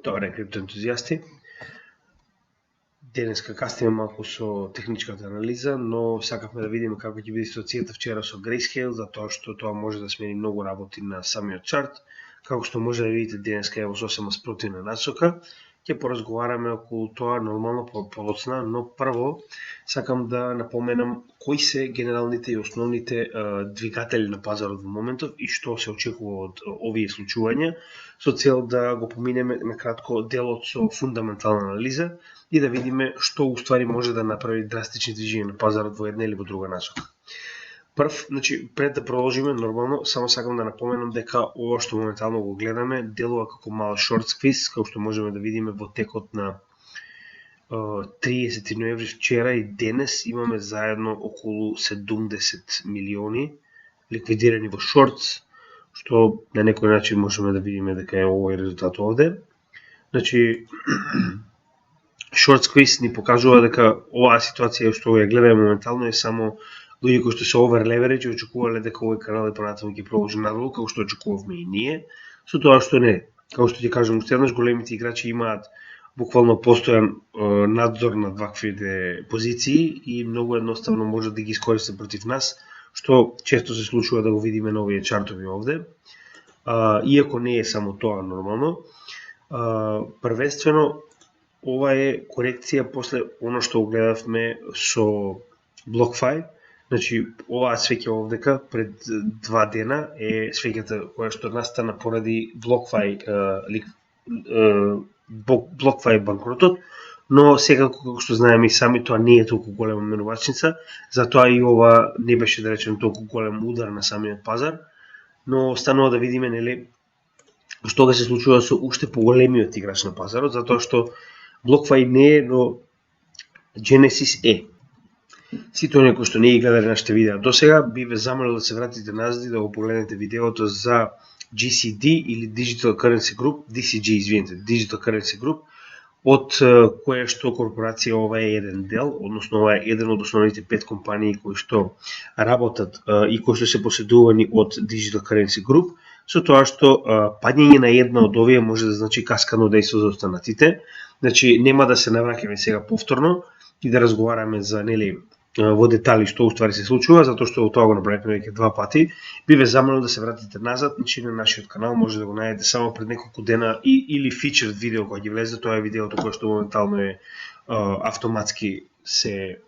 Добре, криптоентузијасти. Денеска кастиме малку со техничката анализа, но сакавме да видиме како ќе биде ситуацијата вчера со Grayscale, затоа што тоа може да смени многу работи на самиот чарт. Како што може да видите денеска е во сосема спротивна насока. Ќе поразговараме околу тоа нормално полоцна, но прво сакам да напоменам кои се генералните и основните двигатели на пазарот во моментов и што се очекува од овие случувања, со цел да го поминеме на кратко делот со фундаментална анализа и да видиме што уствари може да направи драстични движења на пазарот во една или во друга насока. Прв, пред да продолжиме, нормално, само сакам да напоменам дека ова што моментално го гледаме делува како мал шорт сквиз, како што можеме да видиме во текот на 30 ноември вчера и денес имаме заедно околу 70 милиони ликвидирани во шортс, што на некој начин можеме да видиме дека е овој резултат овде. Шорт сквиз ни покажува дека оваа ситуација што ја гледаме моментално е само луѓе кои што се оверлеверидж и очекувале дека овој канал и понатаму ќе продолжи надолу, како што очекувавме и ние, со тоа што не. Како што ќе кажам уште еднаш, големите играчи имаат буквално постојан надзор на ваквите позиции и многу едноставно може да ги искористат против нас, што често се случува да го видиме на овие чартови овде. Иако не е само тоа нормално, првенствено ова е корекција после оно што го гледавме со BlockFi. Оваа свеќа овдека пред 2 дена е свеќата која што настана поради BlockFi банкротот, но секако како што знаеме и сами тоа не е толку голема менувачница, затоа и ова не беше да речем толку голем удар на самиот пазар, но останува да видиме нели што ќе се случува со уште поголемиот играч на пазарот, затоа што BlockFi не е, но Genesis е. Сите оние кои што не ги гледале нашите видеа досега, би ве замолил да се вратите назад и да го погледнете видеото за GCD или Digital Currency Group, DCG, извинете, Digital Currency Group, од која што корпорација ова е еден дел, односно ова е еден од основните 5 компании кои што работат и кои што се поседувани од Digital Currency Group, со тоа што падање на една од овие може да значи каскадно дејство за останатите. Нема да се навраќаме сега повторно и да разговараме за во детали што уствари се случува, затоа што тоа го направивме веќе 2 пати. Би ве замолил да се вратите назад, на нашиот канал може да го најдете само пред неколку дена или фичерд видео кој ќе влезе, тоа е видеото кое што моментално е автоматски се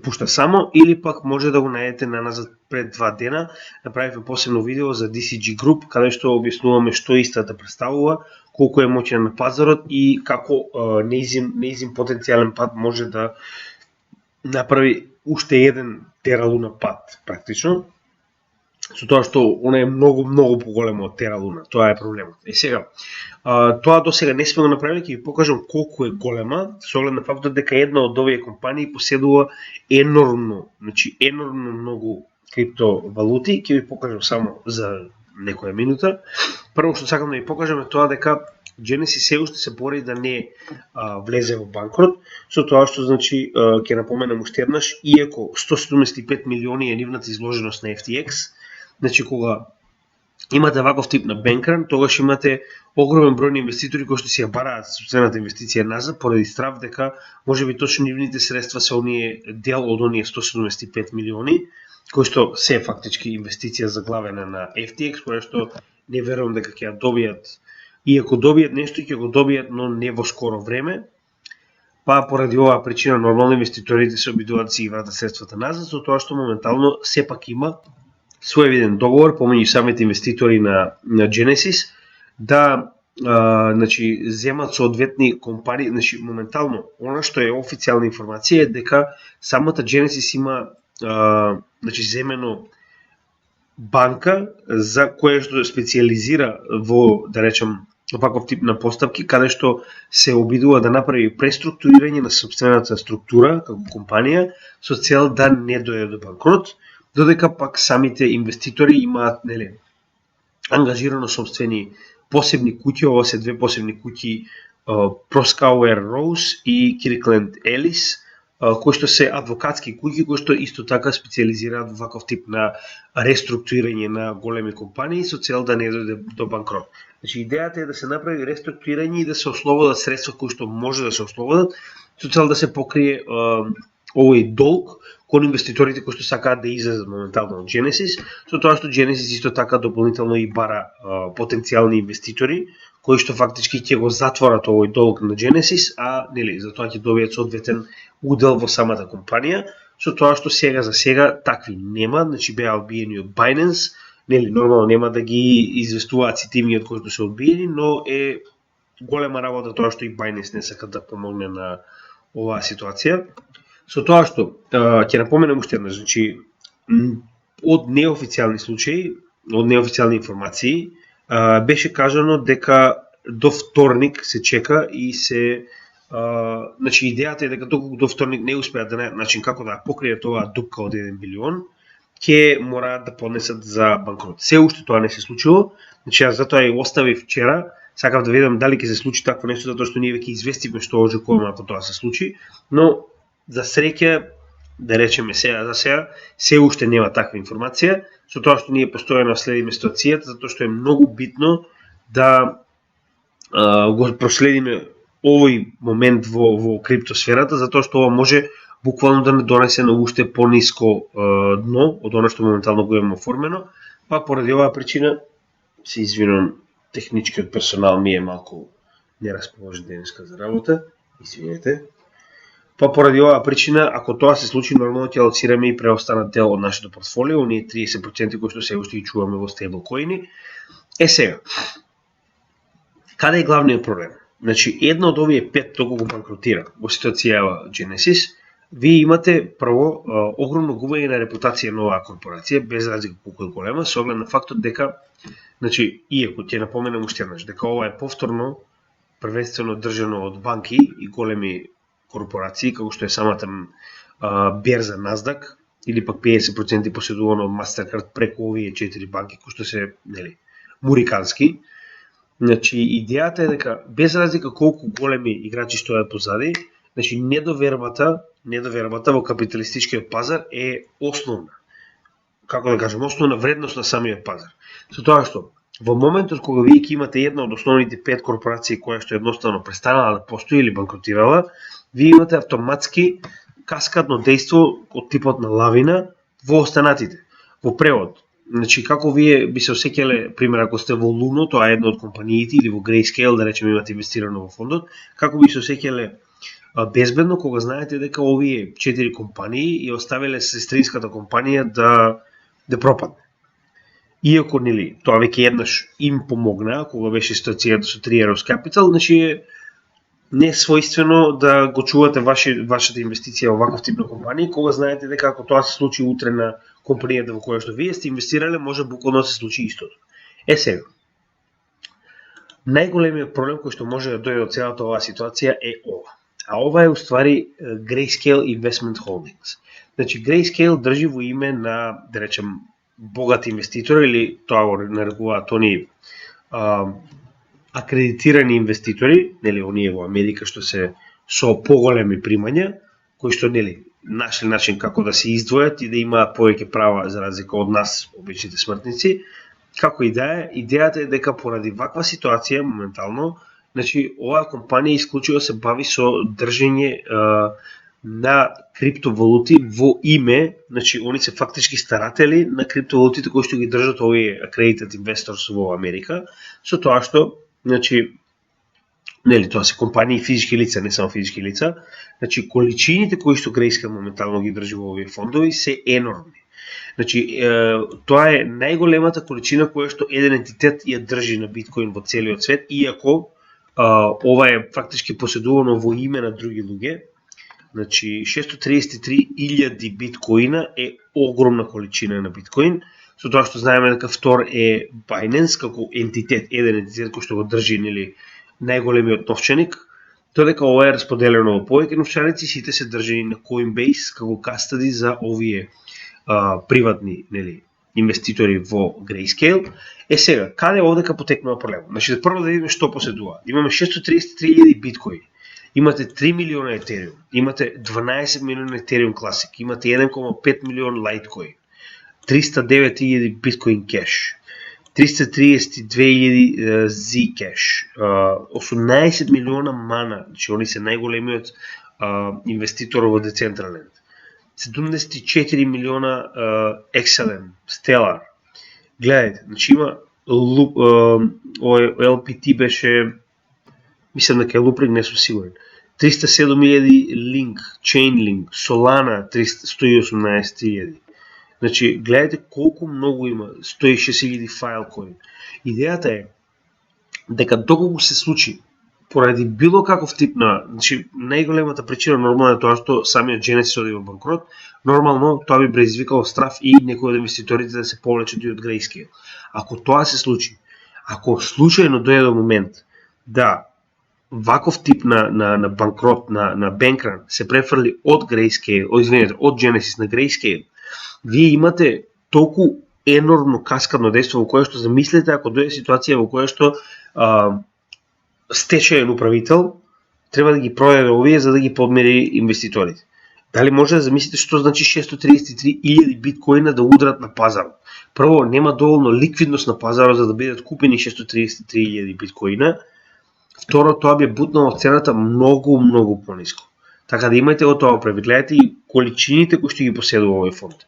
пушта само, или пак може да го најдете назад пред 2 дена. Направивме посебно видео за DCG Group, каде што објаснуваме што истата представува, колку е моќен на пазарот и како неизин потенцијален пат може да направи уште еден тералуна пат, практично, со тоа што она е многу поголемо од тералуна, тоа е проблемот. Сега, тоа досега не сме го направили, ќе ви покажам колку е голема, со оглед на фактот дека една од овие компании поседува енормно многу криптовалути, ќе ви покажам само за некоја минута. Прво што сакам да ви покажам е тоа дека Genesis се уште се бори да не влезе во банкрот, со тоа што ќе напоменам уште еднаш, иако 175 милиони е нивната изложеност на FTX, кога имате ваков тип на бенкран, тогаш имате огромен број на инвеститори кои што си ја бараат собствената инвестиција назад поради страв дека можеби точно нивните средства се оние дел од оние 175 милиони, кои што се фактички инвестиција заглавена на FTX, која што не верувам дека ќе ја добијат. И ако добијат нешто, ќе го добијат, но не во скоро време. Поради оваа причина нормално инвеститорите се обидуваат да си ги вратат средствата назад, со тоа што моментално сепак има своевиден договор помеѓу самите инвеститори на Genesis да земат соодветни компании. Моментално она што е официјална информација е дека самата Genesis има земено банка за која што специализира во, да речем, ваков тип на постапки, каде што се обидува да направи преструктурирање на собствената структура како компанија со цел да не дојде до банкрот, додека пак самите инвеститори имаат ангажирано собствени посебни куќи. Ова се 2 посебни куќи, Proskauer Rose и Kirkland Ellis, кои што се адвокатски куќи кои што исто така специализираат во ваков тип на реструктурирање на големи компании со цел да не дојде до банкрот. Значи идејата е да се направи реструктурирање и да се ослободат средства кои што може да се ослободат со цел да се покрие овој долг кон инвеститорите кои што сакаат да излезат моментално од Genesis, со тоа што Genesis исто така дополнително и бара потенцијални инвеститори кои што фактички ќе го затворат овој долг на Genesis, а нели за тоа ќе добијат соодветен удел во самата компанија, со тоа што сега за сега такви нема, значи беа одбиени од Binance, нели нормално нема да ги известуваат сите имиња од кои што се одбиени, но е голема работа тоа што и Binance не сака да помогне на оваа ситуација. Со тоа што ќе напоменам уште еднаш, значи од неофицијални случаи, од неофицијални информации, беше кажано дека до вторник се чека и се значи идејата е дека доколку до вторник не успеат да најдат начин како да покријат оваа дупка од 1 билион, ќе мораат да поднесат за банкрот. Се уште тоа не се случило, значи јас затоа и оставив вчера, сакав да видам дали ќе се случи такво нешто, затоа што ние веќе известивме што очекуваме ако тоа се случи, но за среќа, да речеме сега за сега, се уште нема таква информација, со тоа што ние постојано следиме ситуацијата, затоа што е многу битно да го проследиме овој момент во криптосферата, затоа што ова може буквално да не донесе на уште пониско дно од оно што моментално го имаме оформено, па поради оваа причина се извинувам, техничкиот персонал ми е малку нерасположен денеска за работа, извинете. Па поради оваа причина, ако тоа се случи, нормално ќе алоцираме и преостанат дел од нашето портфолио, оние 30% кои што се уште ги чуваме во стейблкоини. Сега, каде е главниот проблем? Значи, едно од овие 5 доколку банкротира во ситуација Genesis, вие имате прво огромно губење на репутација на оваа корпорација, без разлика колку е голема, со оглед на фактот дека, значи, иако ќе напоменам уште еднаш, дека ова е повторно првенствено држано од банки и големи корпорации, како што е самата берза Nasdaq, или пак 50% поседувано од Mastercard преку овие 4 банки, кои што се, нели, мурикански. Значи, идејата е дека, без разлика колку големи играчи стојат позади, значи, недовербата во капиталистичкиот пазар е основна. Како да кажем, основна вредност на самиот пазар. Со тоа што, во моментот кога вие ќе имате една од основните 5 корпорации која што едноставно престанала да постои или банкротирала, вие имате автоматски каскадно дејство од типот на лавина во останатите. Во превод, значи како вие би се осеќале, пример ако сте во Luno, тоа е една од компаниите, или во Grayscale, да речеме имате инвестирано во фондот, како би се осеќале безбедно кога знаете дека овие 4 компании ја оставиле сестринската компанија да пропадне. Иако нели тоа веќе еднаш им помогна кога беше ситуацијата со Three Arrows Capital, значи е несвојствено да го чувате вашата инвестиција во ваков тип на компании, кога знаете дека ако тоа се случи утре на компанијата во која што вие сте инвестирале, може буквално да се случи истото. Сега, најголемиот проблем кој што може да дојде од целата оваа ситуација е ова. А ова е уствари Grayscale Investment Holdings. Значи, Grayscale држи во име на, да речем, богати инвеститори, или тоа го нарекуваат они акредитирани инвеститори, нели, оние во Америка што се со поголеми примања, кои што, нели, нашли начин како да се издвојат и да имаат повеќе права за разлика од нас, обичните смртници. Како и да е, идејата е дека поради ваква ситуација моментално, значи, оваа компанија исклучиво се бави со држење на криптовалути во име, значи, они се фактички старатели на криптовалутите кои што ги држат овие accredited investors во Америка, со тоа што, значи, нели, тоа се компании физички лица, не само физички лица, значи, количините кои што Grayscale моментално ги држи во овие фондови се енормни. Значи, тоа е најголемата количина која што еден ентитет ја држи на биткоин во целиот свет, иако ова е фактички поседувано во име на други луѓе. Значи, 633.000 биткоина е огромна количина на биткоин, со тоа што знаеме дека втор е Binance како ентитет, еден ентитет кој што го држи, нели, најголемиот новчаник, тоа дека ова е расподелено во повеќе новчаници, сите се држани на Coinbase како кастади за овие приватни, нели, инвеститори во Grayscale. Сега, каде овдека потекнува проблемот? Значи, да прво да видиме што поседува. Имаме 633.000 биткоини. имате 3 милиона Ethereum, имате 12 милиона Ethereum Classic, имате 1,5 милион Litecoin, 309.000 Bitcoin Cash, 332.000 Zcash, 18 милиона Mana, значи они се најголемиот инвеститор во Decentraland, 74 милиона XLM, Stellar. Гледајте, значи има LPT беше, мислам дека е Loopring, не сум сигурен. 307.000 Link, Chainlink, Solana 118.000. Значи, гледайте колку многу има, 106.000 Filecoin. Идејата е дека доколку се случи поради било каков тип на, значи најголемата причина нормално е тоа што самиот Genesis оди во банкрот, нормално тоа би предизвикало страф и некои од инвеститорите да се повлечат и од Grayscale. Ако тоа се случи, ако случајно дојде до момент да ваков тип на банкрот, на банкран се префрли од Grayscale, од Genesis на Grayscale, вие имате толку енормно каскадно дејство во кое што замислете ако дојде ситуација во која што стечаен управител треба да ги продаде овие за да ги подмири инвеститорите. Дали може да замислите што значи 633.000 биткоина да удрат на пазарот? Прво, нема доволно ликвидност на пазарот за да бидат купени 633.000 биткоина. Второ, тоа би бутнало цената многу пониско. Така да имајте го тоа предвид. Гледате и количините кои што ги поседува овој фонд.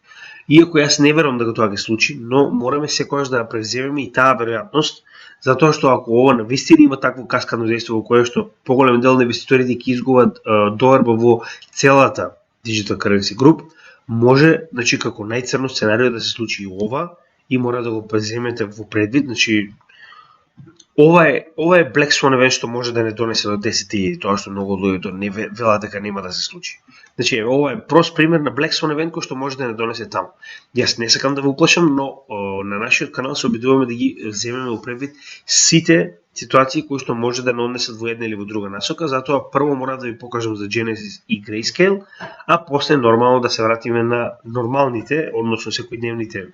Иако јас не верувам дека тоа ќе случи, но мораме секогаш да преземеме и таа веројатност, затоа што ако ова навистина има такво каскадно дејство во кое што поголем дел на инвеститорите ќе изгубат доверба во целата Digital Currency Group, може, значи како најцрно сценарио да се случи и ова и мора да го преземете во предвид, значи ова е Black Swan event што може да не донесе до 10.000, тоа што многу луѓето не велат дека нема да се случи. Значи ова е прост пример на Black Swan event кој што може да не донесе таму. Јас не сакам да ве уплашам, но на нашиот канал се обидуваме да ги земеме во предвид сите ситуации кои што може да не однесат во една или во друга насока, затоа прво мора да ви покажам за Genesis и Grayscale, а после нормално да се вратиме на нормалните, односно секојдневните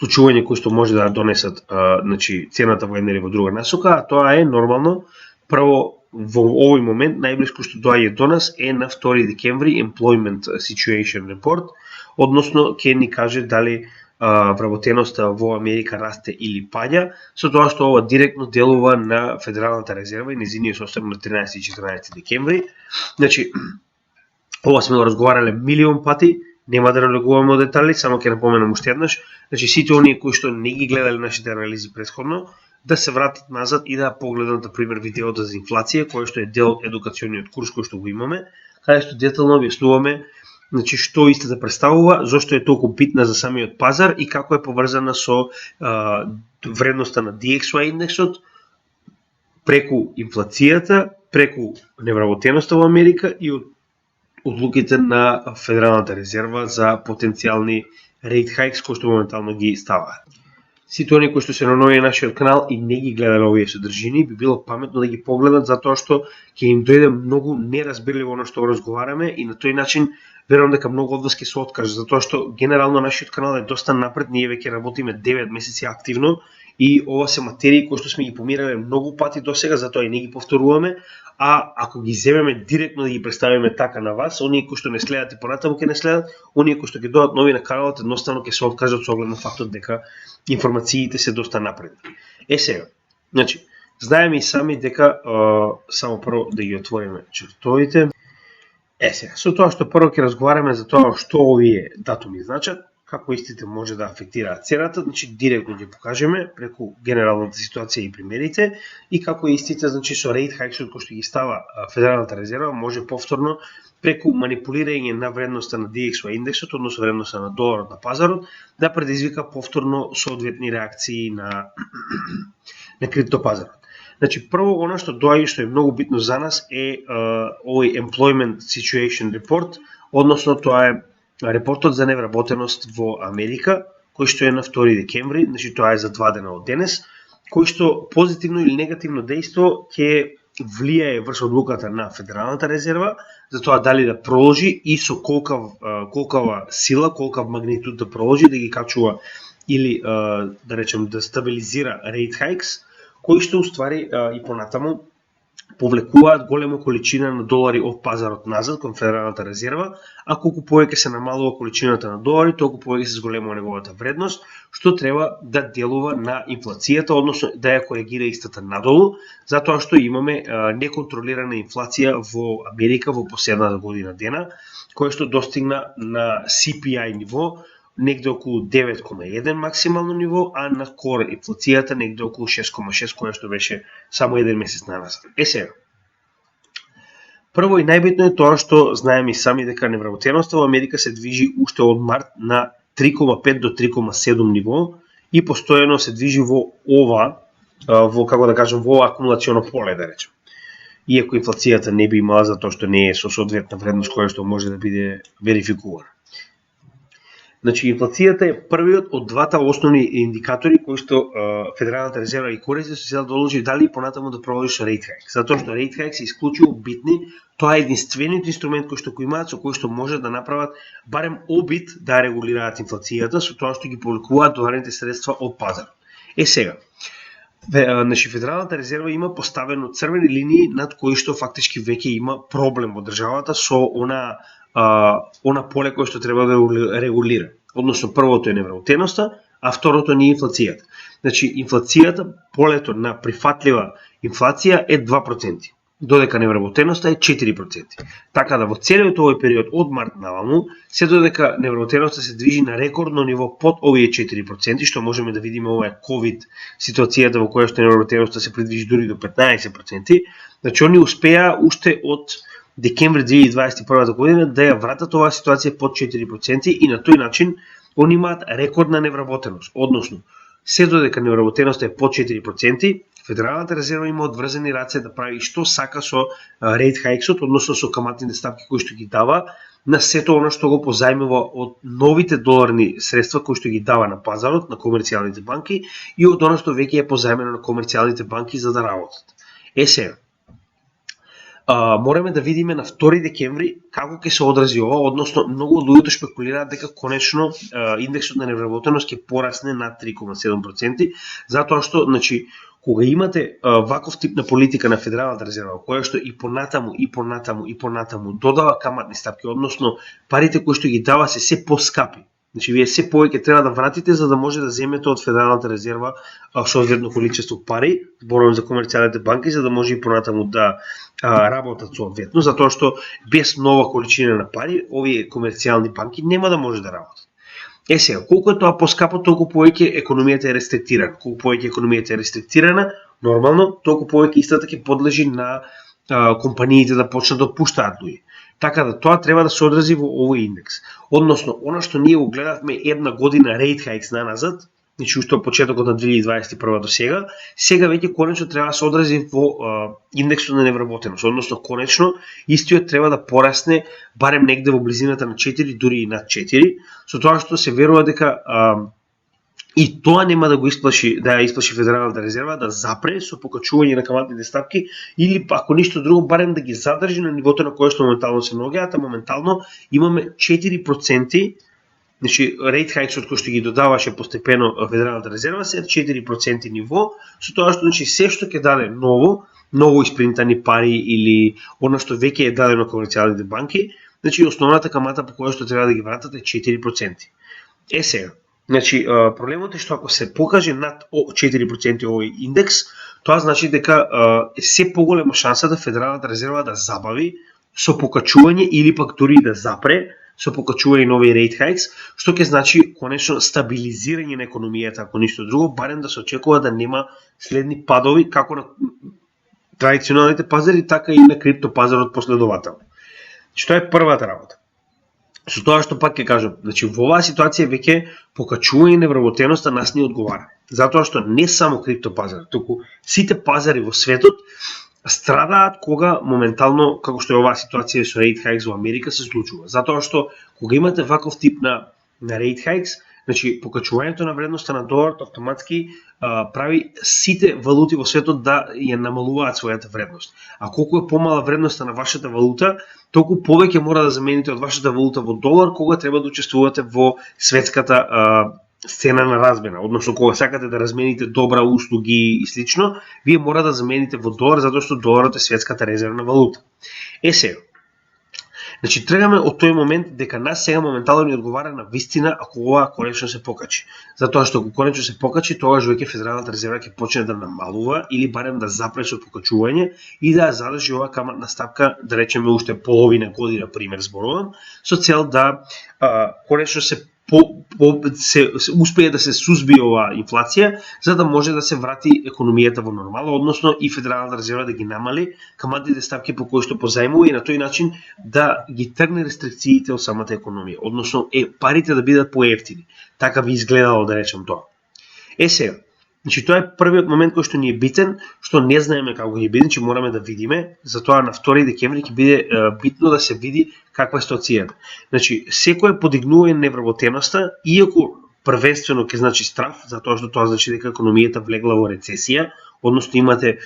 случувања кои што може да донесат значи цената во една или во друга насока, а тоа е нормално прво во овој момент најблиско што доаѓа до нас е на 2 декември Employment Situation Report, односно ќе ни каже дали вработеноста во Америка расте или паѓа, со тоа што ова директно делува на Федералната резерва и незиниот состав на 13 и 14 декември. Значи ова сме го разговарале милион пати. Нема да навлегуваме во детали, само ќе напоменам уште еднаш. Значи сите оние кои што не ги гледале нашите анализи претходно, да се вратат назад и да погледнат на пример видеото за инфлација, кој што е дел од едукациониот курс кој што го имаме, каде што детално објаснуваме значи што истата представува, зошто е толку битна за самиот пазар и како е поврзана со вредноста на DXY индексот преку инфлацијата, преку невработеноста во Америка и од одлуките на Федералната резерва за потенцијални rate hikes кои што моментално ги ставаат. Сите оние кои што се нови на нашиот канал и не ги гледале овие содржини, би било паметно да ги погледат затоа што ќе им дојде многу неразбирливо оно што го разговараме и на тој начин верувам дека многу од вас ќе се откажат, затоа што генерално нашиот канал е доста напред, ние веќе работиме 9 месеци активно и ова се материи кои што сме ги помирале многу пати досега, затоа и не ги повторуваме, а ако ги земеме директно да ги представиме така на вас, оние кои што не следат и понатаму ќе не следат, оние кои што ќе дојдат нови на каналот едноставно ќе се откажат со оглед на фактот дека информациите се доста напред. Сега, значи, знаеме и сами дека само прво да ги отвориме чертовите. Сега, со тоа што прво ќе разговараме за тоа што овие датуми значат, како истите може да афектираат цената, значи директно ќе покажеме преку генералната ситуација и примерите и како истите значи со rate hikes кои што ги става Федералната резерва може повторно преку манипулирање на вредноста на DXY индексот, односно вредноста на доларот на пазарот, да предизвика повторно соодветни реакции на криптопазарот. Значи, прво, оно што доаѓа, што е многу битно за нас, е овој Employment Situation Report, односно тоа е репортот за невработеност во Америка, кој што е на 2 декември, значи тоа е за 2 дена од денес, кој што позитивно или негативно дејство ќе влијае врз одлуката на Федералната резерва, за тоа дали да продолжи и со колкава сила, колкав магнитуд да продолжи, да ги качува или, да речем, да стабилизира rate hikes, кои што уствари и понатаму повлекуваат голема количина на долари од пазарот назад кон Федералната резерва, а колку повеќе се намалува количината на долари, толку повеќе се зголемува неговата вредност, што треба да делува на инфлацијата, односно да ја коригира истата надолу, затоа што имаме неконтролирана инфлација во Америка во последната година дена, која што достигна на CPI ниво негде околу 9,1 максимално ниво, а на кор инфлацијата негде околу 6,6, која што беше само еден месец назад. Сега, прво и најбитно е тоа што знаеме и сами дека невработеноста во Америка се движи уште од март на 3,5 до 3,7 ниво и постојано се движи во како да кажем, во акумулационо поле, да речем. Иако инфлацијата не би имала затоа што не е со соодветна вредност која што може да биде верификувана. Значи, инфлацијата е првиот од двата основни индикатори кои што Федералната резерва и користи со цел да одлучи дали понатаму да проводи со rate hike. Затоа што rate hike се исклучиво битни, тоа е единствениот инструмент кој што го имаат со кој што може да направат барем обид да регулираат инфлацијата со тоа што ги повлекуваат доларните средства од пазарот. Сега, значи Федералната резерва има поставено црвени линии над кои што фактички веќе има проблем во државата со она поле кој што треба да регулира. Односно, првото е невработеноста, а второто не е инфлацијата. Значи, инфлацијата, полето на прифатлива инфлација е 2%, додека невработеноста е 4%. Така да во целиот овој период од март наваму, се додека невработеноста се движи на рекордно ниво под овие 4%, што можеме да видиме ова е COVID ситуацијата во која што невработеноста се придвижи дури до 15%, значи они успеа уште од декември 2021 година да ја вратат оваа ситуација под 4% и на тој начин они имаат рекордна невработеност. Односно, се додека невработеноста е под 4%, Федералната резерва има одврзани раце да прави што сака со rate hikes-от, односно со каматните ставки кои што ги дава на сето она што го позајмува од новите доларни средства кои што ги дава на пазарот, на комерцијалните банки и од она што веќе е позајмено на комерцијалните банки за да работат. Сега, мораме да видиме на 2 декември како ќе се одрази ова, односно многу од луѓето шпекулираат дека конечно индексот на невработеност ќе порасне над 3,7%, затоа што, значи, кога имате ваков тип на политика на Федералната резерва, која што и понатаму додава каматни стапки, односно парите кои што ги дава се поскапи. Значи, вие се повеќе треба да вратите за да може да земете од Федералната резерва соодветно количество пари, зборувам за комерцијалните банки, за да може и понатаму да работат соодветно, затоа што без нова количина на пари, овие комерцијални банки нема да може да работат. Сега, колку е тоа поскапо, толку повеќе економијата е рестриктирана. Колку повеќе економијата е рестриктирана, нормално, толку повеќе истата ќе подлежи на компаниите да почнат да отпуштаат луѓе. Така да тоа треба да се одрази во овој индекс. Односно, она што ние го гледавме една година rate hikes назад, значи уште од почетокот на 2021 до сега веќе конечно треба да се одрази во индексот на невработеност. Односно, конечно, истиот треба да порасне барем негде во близината на 4, дури и над 4, со тоа што се верува дека и тоа нема да го исплаши, да ја исплаши Федералната резерва да запре со покачување на каматните ставки или ако ништо друго барем да ги задржи на нивото на кое што моментално се наоѓаат, а моментално имаме 4%, значи rate hikes кои што ги додаваше постепено Федералната резерва се 4% ниво, со тоа што значи се што ќе даде ново испринтани пари или она што веќе е дадено комерцијалните банки, значи основната камата по која што треба да ги вратат е 4%. Сега, значи, проблемот е што ако се покаже над 4% овој индекс, тоа значи дека е се поголема шансата Федералната резерва да забави со покачување или пак дури да запре со покачување нови rate hikes, што ќе значи конечно стабилизирање на економијата, ако ништо друго, барем да се очекува да нема следни падови како на традиционалните пазари, така и на криптопазарот последователно. Што е првата работа? Со тоа што пак ќе кажам, значи во оваа ситуација веќе покачување невработеноста нас не одговара. Затоа што не само криптопазар, туку сите пазари во светот страдаат кога моментално, како што е оваа ситуација со rate hikes во Америка се случува. Затоа што кога имате ваков тип на rate hikes, значи покачувањето на вредноста на доларот автоматски прави сите валути во светот да ја намалуваат својата вредност. А колку е помала вредноста на вашата валута, толку повеќе мора да замените од вашата валута во долар кога треба да учествувате во светската цена на размена, односно кога сакате да размените добра, услуги и слично, вие мора да замените во долар затоа што доларот е светската резервна валута. Сега, значи тргаме од тој момент дека нас сега моментално ни одговара на вистина ако ова конечно се покачи. Затоа што ако конечно се покачи, тогаш веќе Федералната резерва ќе почне да намалува или барем да запречи од покачување и да задржи оваа каматна стапка, да речеме уште половина година, пример зборувам, со цел да конечно се успее да се сузбие оваа инфлација, за да може да се врати економијата во нормала, односно и Федералната резерва да ги намали каматните стапки по кои што позајмува и на тој начин да ги тргне рестрикциите од самата економија, односно парите да бидат поевтини. Така би изгледало, да речем тоа. Сега, значи тоа е првиот момент кој што ни е битен, што не знаеме како ќе биде, че мораме да видиме, затоа на 2 декември ќе биде битно да се види каква е ситуацијата. Значи, секое подигнување на невработеноста, иако првенствено ќе значи страф, затоа што тоа значи дека економијата влегла во рецесија, односно имате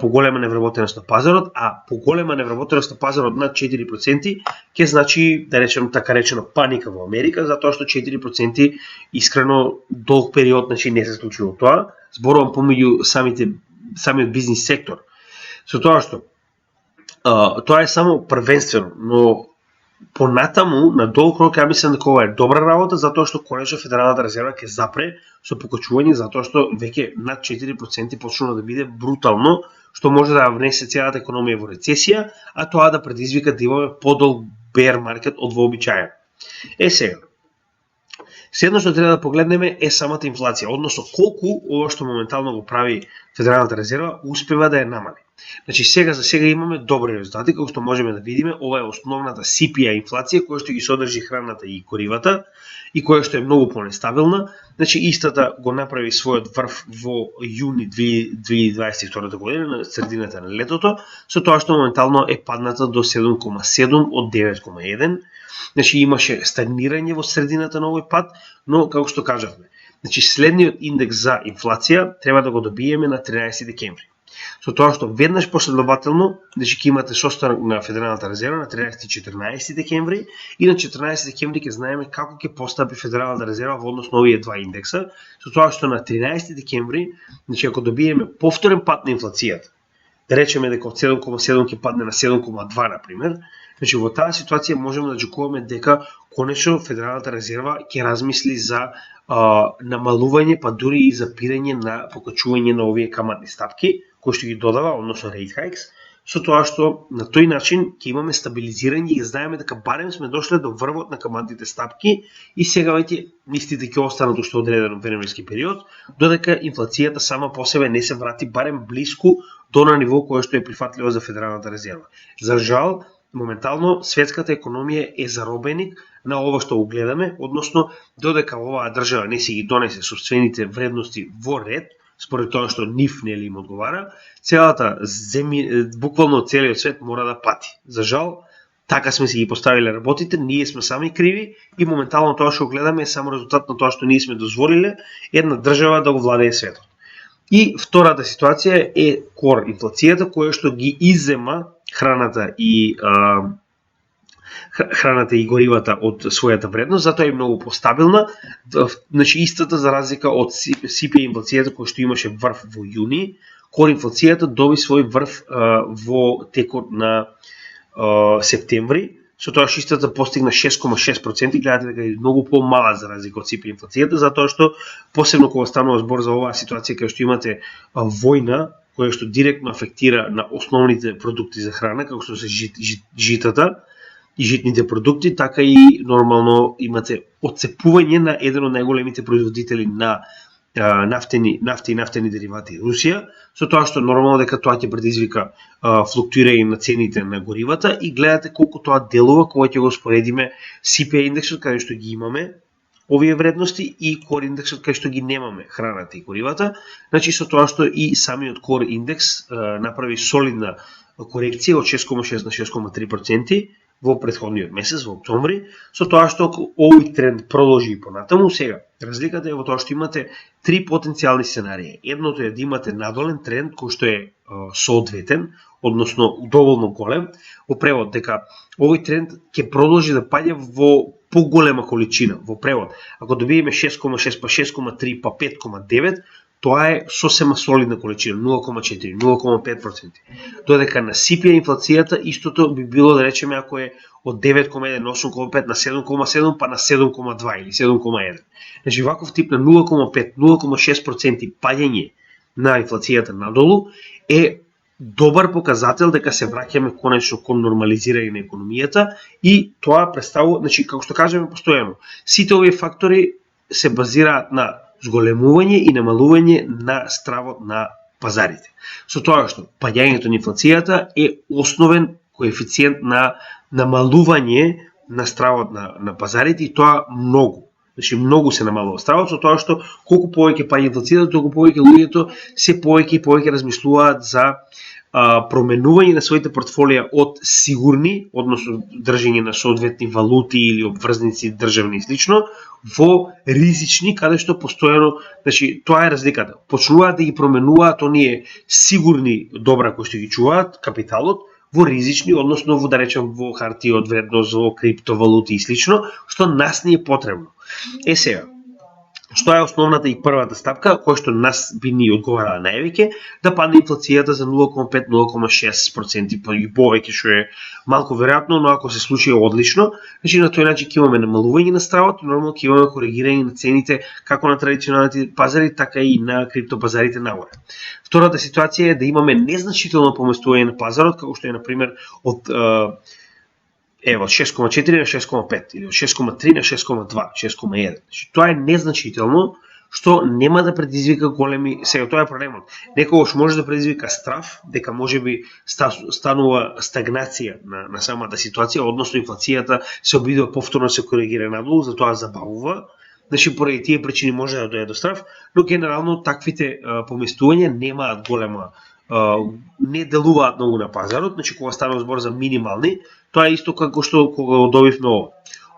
поголема невработеност на пазарот, а поголема невработеност на пазарот над 4% ќе значи, да речем така речено, паника во Америка, затоа што 4% искрено долг период значи не се случило тоа. Зборувам помеѓу самиот бизнис сектор. Со тоа што тоа е само првенствено, но понатаму на долг рок ја мислам дека ова е добра работа, затоа што конечно Федералната резерва ќе запре со покачување, затоа што веќе над 4% почнува да биде брутално, што може да внесе целата економија во рецесија, а тоа да предизвика да имаме подолг bear маркет од вообичаен. Сега, следно што треба да погледнеме е самата инфлација, односно колку ова што моментално го прави Федералната резерва успева да ја намали. Значи сега за сега имаме добри резултати, како што можеме да видиме, ова е основната CPI инфлација која што ги содржи храната и горивата и која што е многу понестабилна. Значи истата го направи својот врв во јуни 2022 година, на средината на летото, со тоа што моментално е падната до 7,7 од 9,1. Значи имаше стагнирање во средината на овој пад, но како што кажавме, значи следниот индекс за инфлација треба да го добиеме на 13 декември. Со тоа што веднаш последователно, значи ќе имате состанок на Федералната резерва на 13 и 14 декември и на 14 декември ќе знаеме како ќе постапи Федералната резерва во однос на овие два индекса, со тоа што на 13 декември, значи ако добиеме повторен пад на инфлацијата, да речеме дека од 7,7 ќе падне на 7,2 на пример, значи во таа ситуација можеме да очекуваме дека конечно Федералната резерва ќе размисли за намалување, па дури и запирање на покачување на овие каматни стапки, кои што ги додава, односно rate hikes, со тоа што на тој начин ќе имаме стабилизирање и знаеме дека барем сме дошле до врвот на каматните стапки и сега веќе истите ќе останат уште одреден временски период, додека инфлацијата сама по себе не се врати барем блиску до на ниво кое што е прифатливо за Федералната резерва. За жал, моментално светската економија е заробеник на ова што го гледаме, односно додека оваа држава не си ги донесе собствените вредности во ред, според тоа што нив нели им одговара, целата буквално целиот свет мора да пати. За жал, така сме си ги поставиле работите, ние сме сами криви и моментално тоа што гледаме е само резултат на тоа што ние сме дозволиле една држава да го владее светот. И втората ситуација е кор инфлацијата, која што ги иззема храната и горивата од својата вредност, затоа е многу постабилна. Значи истата за разлика од CPI инфлацијата која што имаше врв во јуни, кор инфлацијата доби свој врв во текот на септември, со тоа што истата постигна 6,6%, гледате дека е многу помала за разлика од CPI инфлацијата, затоа што посебно кога станува збор за оваа ситуација кај што имате војна која што директно афектира на основните продукти за храна, како што се житата и житните продукти, така и нормално имате отцепување на еден од најголемите производители на нафта и нафтени деривати Русија, со тоа што нормално дека тоа ќе предизвика флуктуирање на цените на горивата и гледате колку тоа делува кога ќе го споредиме CPI индексот каде што ги имаме овие вредности и core индексот кај што ги немаме храната и горивата, значи со тоа што и самиот core индекс направи солидна корекција од 6,6 на 6,3% во претходниот месец, во октомври, со тоа што овој тренд продолжи и понатаму. Сега, разликата е во тоа што имате три потенцијални сценарии. Едното е да имате надолен тренд кој што е соодветен, односно доволно голем, во превод дека овој тренд ќе продолжи да паѓа во поголема количина во превод. Ако добиеме 6,6 па 6,3 па 5,9, тоа е сосема солидна количина, 0,4, 0,5%. Додека на CPI инфлацијата истото би било, да речеме, ако е од 9,1 на 8,5 на 7,7 па на 7,2 или 7,1. Значи ваков тип на 0,5, 0,6% паѓање на инфлацијата надолу е добар показател дека се враќаме конечно кон нормализирање на економијата и тоа представува, значи како што кажеме постојано, сите овие фактори се базираат на зголемување и намалување на стравот на пазарите. Со тоа што паѓањето на инфлацијата е основен коефициент на намалување на стравот на пазарите и тоа многу. Значи многу се намалува стравот со тоа што колку повеќе паѓа инфлацијата, толку повеќе луѓето се повеќе и повеќе размислуваат за променување на своите портфолија од сигурни, односно држење на соодветни валути или обврзници државни и слично, во ризични, каде што постојано, значи тоа е разликата. Почнуваат да ги променуваат оние сигурни добра кои што ги чуваат капиталот во ризични, односно во, да речем, во хартија од вредност, во криптовалути и слично, што нас не е потребно. Сега, што е основната и првата стапка, која што нас би ни одговарала највеќе, да падне инфлацијата за 0,5-0,6% и повеќе, што е малку веројатно, но ако се случи е одлично, значи на тој начин ќе имаме намалување на стравот, нормално ќе имаме коригирање на цените како на традиционалните пазари, така и на криптопазарите нагоре. Втората ситуација е да имаме незначително поместување на пазарот, како што е на пример од 6,4 на 6,5 или од 6,3 на 6,2, 6,1. Значи, тоа е незначително, што нема да предизвика големи, сега тоа е проблемот. Некогаш може да предизвика страф, дека можеби станува стагнација на самата ситуација, односно инфлацијата се обидува повторно се коригира надолу, затоа забавува. Значи, поради тие причини може да дојде до страф, но генерално таквите поместувања немаат голема, не делуваат многу на пазарот, значи кога станува збор за минимални, тоа е исто како што кога добивме ова.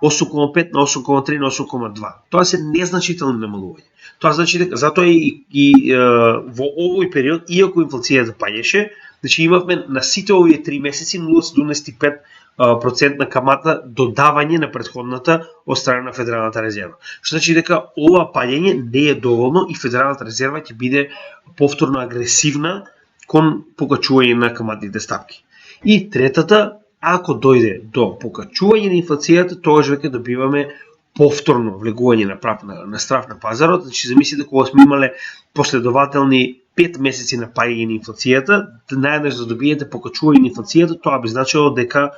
8,5 на 8,3 на 8,2. Тоа се незначителни намалувања. Тоа значи дека затоа и во овој период, иако инфлацијата паѓаше, значи имавме на сите овие 3 месеци 0,75% камата додавање на претходната од страна на Федералната резерва. Што значи дека ова паѓање не е доволно и Федералната резерва ќе биде повторно агресивна кон покачување на каматните стапки. И третата, ако дојде до покачување на инфлацијата, тогаш веќе добиваме повторно влегување на страф на пазарот. Значи, замислите кога сме имале последователни 5 месеци на паѓање на инфлацијата, наеднаш да добиете покачување на инфлацијата, тоа би значило дека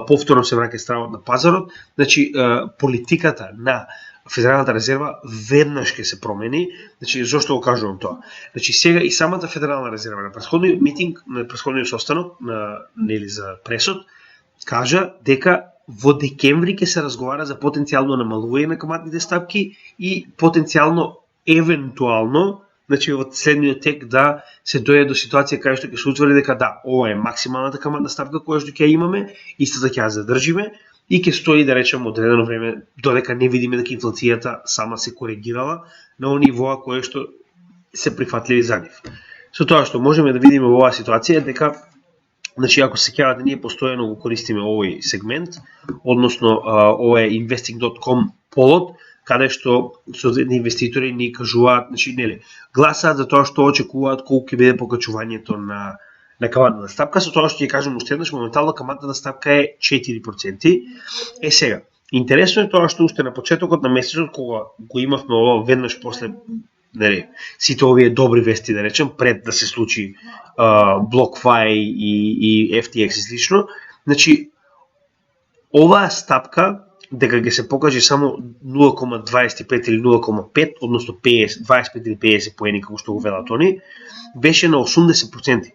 повторно се враќа стравот на пазарот. Значи, политиката на Федералната резерва веднаш ќе се промени. Значи, зошто го кажувам тоа? Значи, сега и самата Федерална резерва на претходниот митинг, на претходниот состанок нели за пресот, кажа дека во декември ќе се разговара за потенцијално намалување на каматните стапки и потенцијално евентуално, значи во следниот тек да се дојде до ситуација кај што ќе се утврди дека да, ова е максималната каматна стапка која што ќе имаме, истата ќе ја задржиме и ќе стои, да речем, одредено време додека не видиме дека инфлацијата сама се коригирала на оние нивоа кои што се прифатливи за нив. Со тоа што можеме да видиме во оваа ситуација дека, значи, ако се сеќавате, ние постојано го користиме овој сегмент, односно ова е investing.com полот, каде што соодветни инвеститори ни кажуваат, значи, нели, гласаат за тоа што очекуваат колку ќе биде покачувањето на каматната стапка, со тоа што ќе кажем уште еднаш, моментално каматната стапка е 4%. Сега, интересно е тоа што уште на почетокот на месецот, кога го имавме ова веднаш после, нели, сите овие добри вести, да речем, пред да се случи BlockFi и FTX и слично, значи, оваа стапка, дека ќе се покаже само 0,25 или 0,5, односно 25 или 50 поени, како што го велат они, беше на 80%.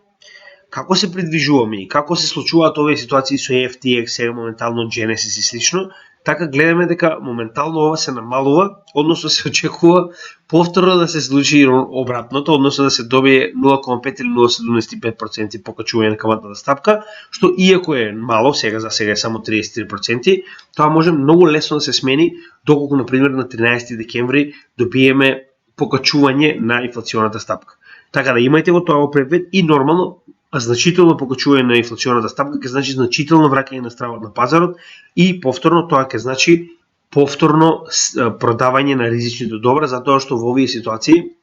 Како се придвижуваме и како се случуваат овие ситуации со FTX, сега моментално Genesis и слично, така гледаме дека моментално ова се намалува, односно се очекува повторно да се случи обратното, односно да се добие 0,5 или 0,75% покачување на каматната стапка, што иако е мало, сега за сега е само 33%, тоа може многу лесно да се смени, доколку, например, на 13 декември добиеме покачување на инфлационата стапка. Така да имајте го тоа предвид и нормално значително покачување на инфлационата стапка ќе значи значително враќање на стравот на пазарот и повторно тоа ќе значи повторно продавање на ризичните добра, затоа што во овие ситуации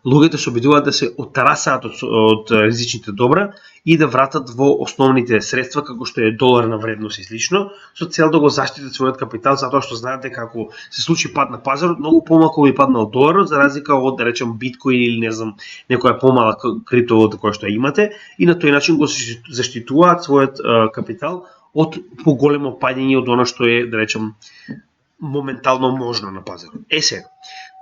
луѓето се обидуваат да се оттарасаат од ризичните добра и да вратат во основните средства, како што е доларна вредност и слично, со цел да го заштитат својот капитал, затоа што знаат дека ако се случи пад на пазарот, многу помалку би паднал доларот, за разлика од, да речем, биткоин или не знам, некоја помала криптовалута која што имате, и на тој начин го заштитуваат својот капитал од поголемо падење од она што е, да речем, моментално можно на пазарот. Сега,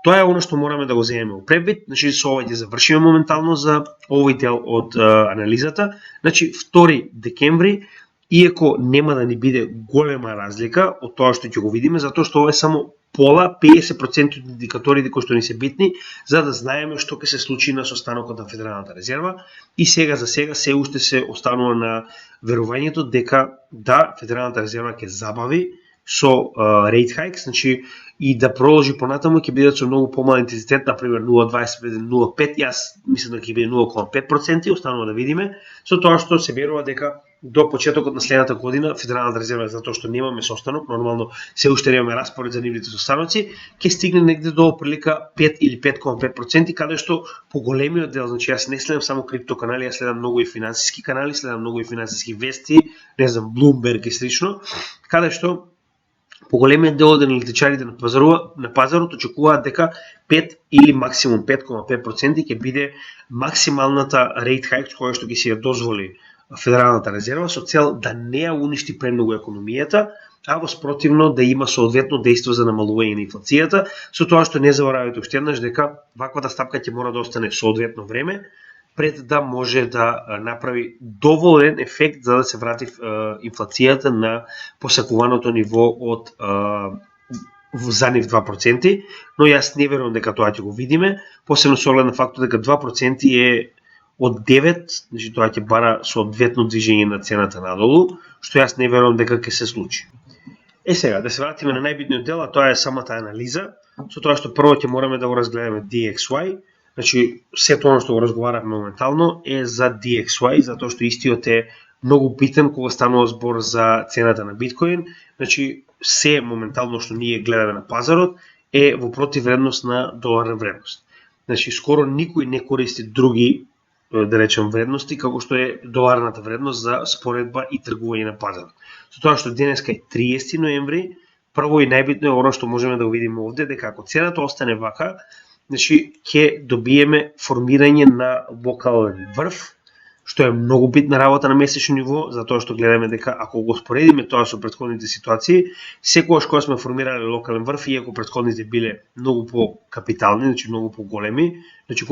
тоа е оно што мораме да го земеме во предвид. Значи, со ова ќе завршиме моментално за овој дел од анализата. Значи, 2 декември, иако нема да ни биде голема разлика од тоа што ќе го видиме, затоа што ова е само пола 50% од индикаторите кои што ни се битни, за да знаеме што ќе се случи на состанокот на Федералната резерва. И сега за сега се уште се останува на верувањето дека да, Федералната резерва ќе забави со rate hikes, значи и да продолжи понатаму ќе бидат со многу помал интензитет, например 0,25, 0,5, јас мислам дека ќе биде 0,5%, останува да видиме, со тоа што се верува дека до почетокот на следната година Федералната резерва, затоа што немаме состанок, нормално се уште немаме распоред за нивните состаноци, ќе стигне негде до прилика 5 или 5,5%, каде што поголемиот дел, значи јас не следам само крипто канали, јас следам многу и финансиски канали, следам многу и финансиски вести, не знам, Bloomberg и слично, каде што поголемиот дел од аналитичарите на пазарот очекуваат дека 5 или максимум 5,5% ќе биде максималната rate hike која што ќе си ја дозволи Федералната резерва со цел да не ја уништи премногу економијата, а во спротивно да има соодветно дејство за намалување на инфлацијата, со тоа што не заборавајте уште еднаш дека ваквата стапка ќе мора да остане соодветно време пред да може да направи доволен ефект за да се врати инфлацијата на посакуваното ниво од за нив 2%, но јас не верувам дека тоа ќе го видиме, посебно со оглед на фактот дека 2% е од 9, значи тоа ќе бара соодветно движење на цената надолу, што јас не верувам дека ќе се случи. Сега, да се вратиме на најбитниот дел, а тоа е самата анализа, со тоа што прво ќе мораме да го разгледаме DXY. Значи, сето оно што го разговаравме моментално е за DXY, затоа што истиот е многу битен кога станува збор за цената на биткоин. Значи, се моментално што ние гледаме на пазарот е во противвредност на доларна вредност. Значи, скоро никој не користи други, да речем, вредности, како што е доларната вредност за споредба и тргување на пазарот. Со тоа што денеска е 30 ноември, прво и најбитно е оно што можеме да го видиме овде, дека ако цената остане вака, значи ќе добиеме формирање на локален врв, што е многу битна работа на месечно ниво, затоа што гледаме дека ако го споредиме тоа со претходните ситуации, секогаш кога сме формирале локален врв, иако претходните биле многу по-капитални, значи многу по-големи, значи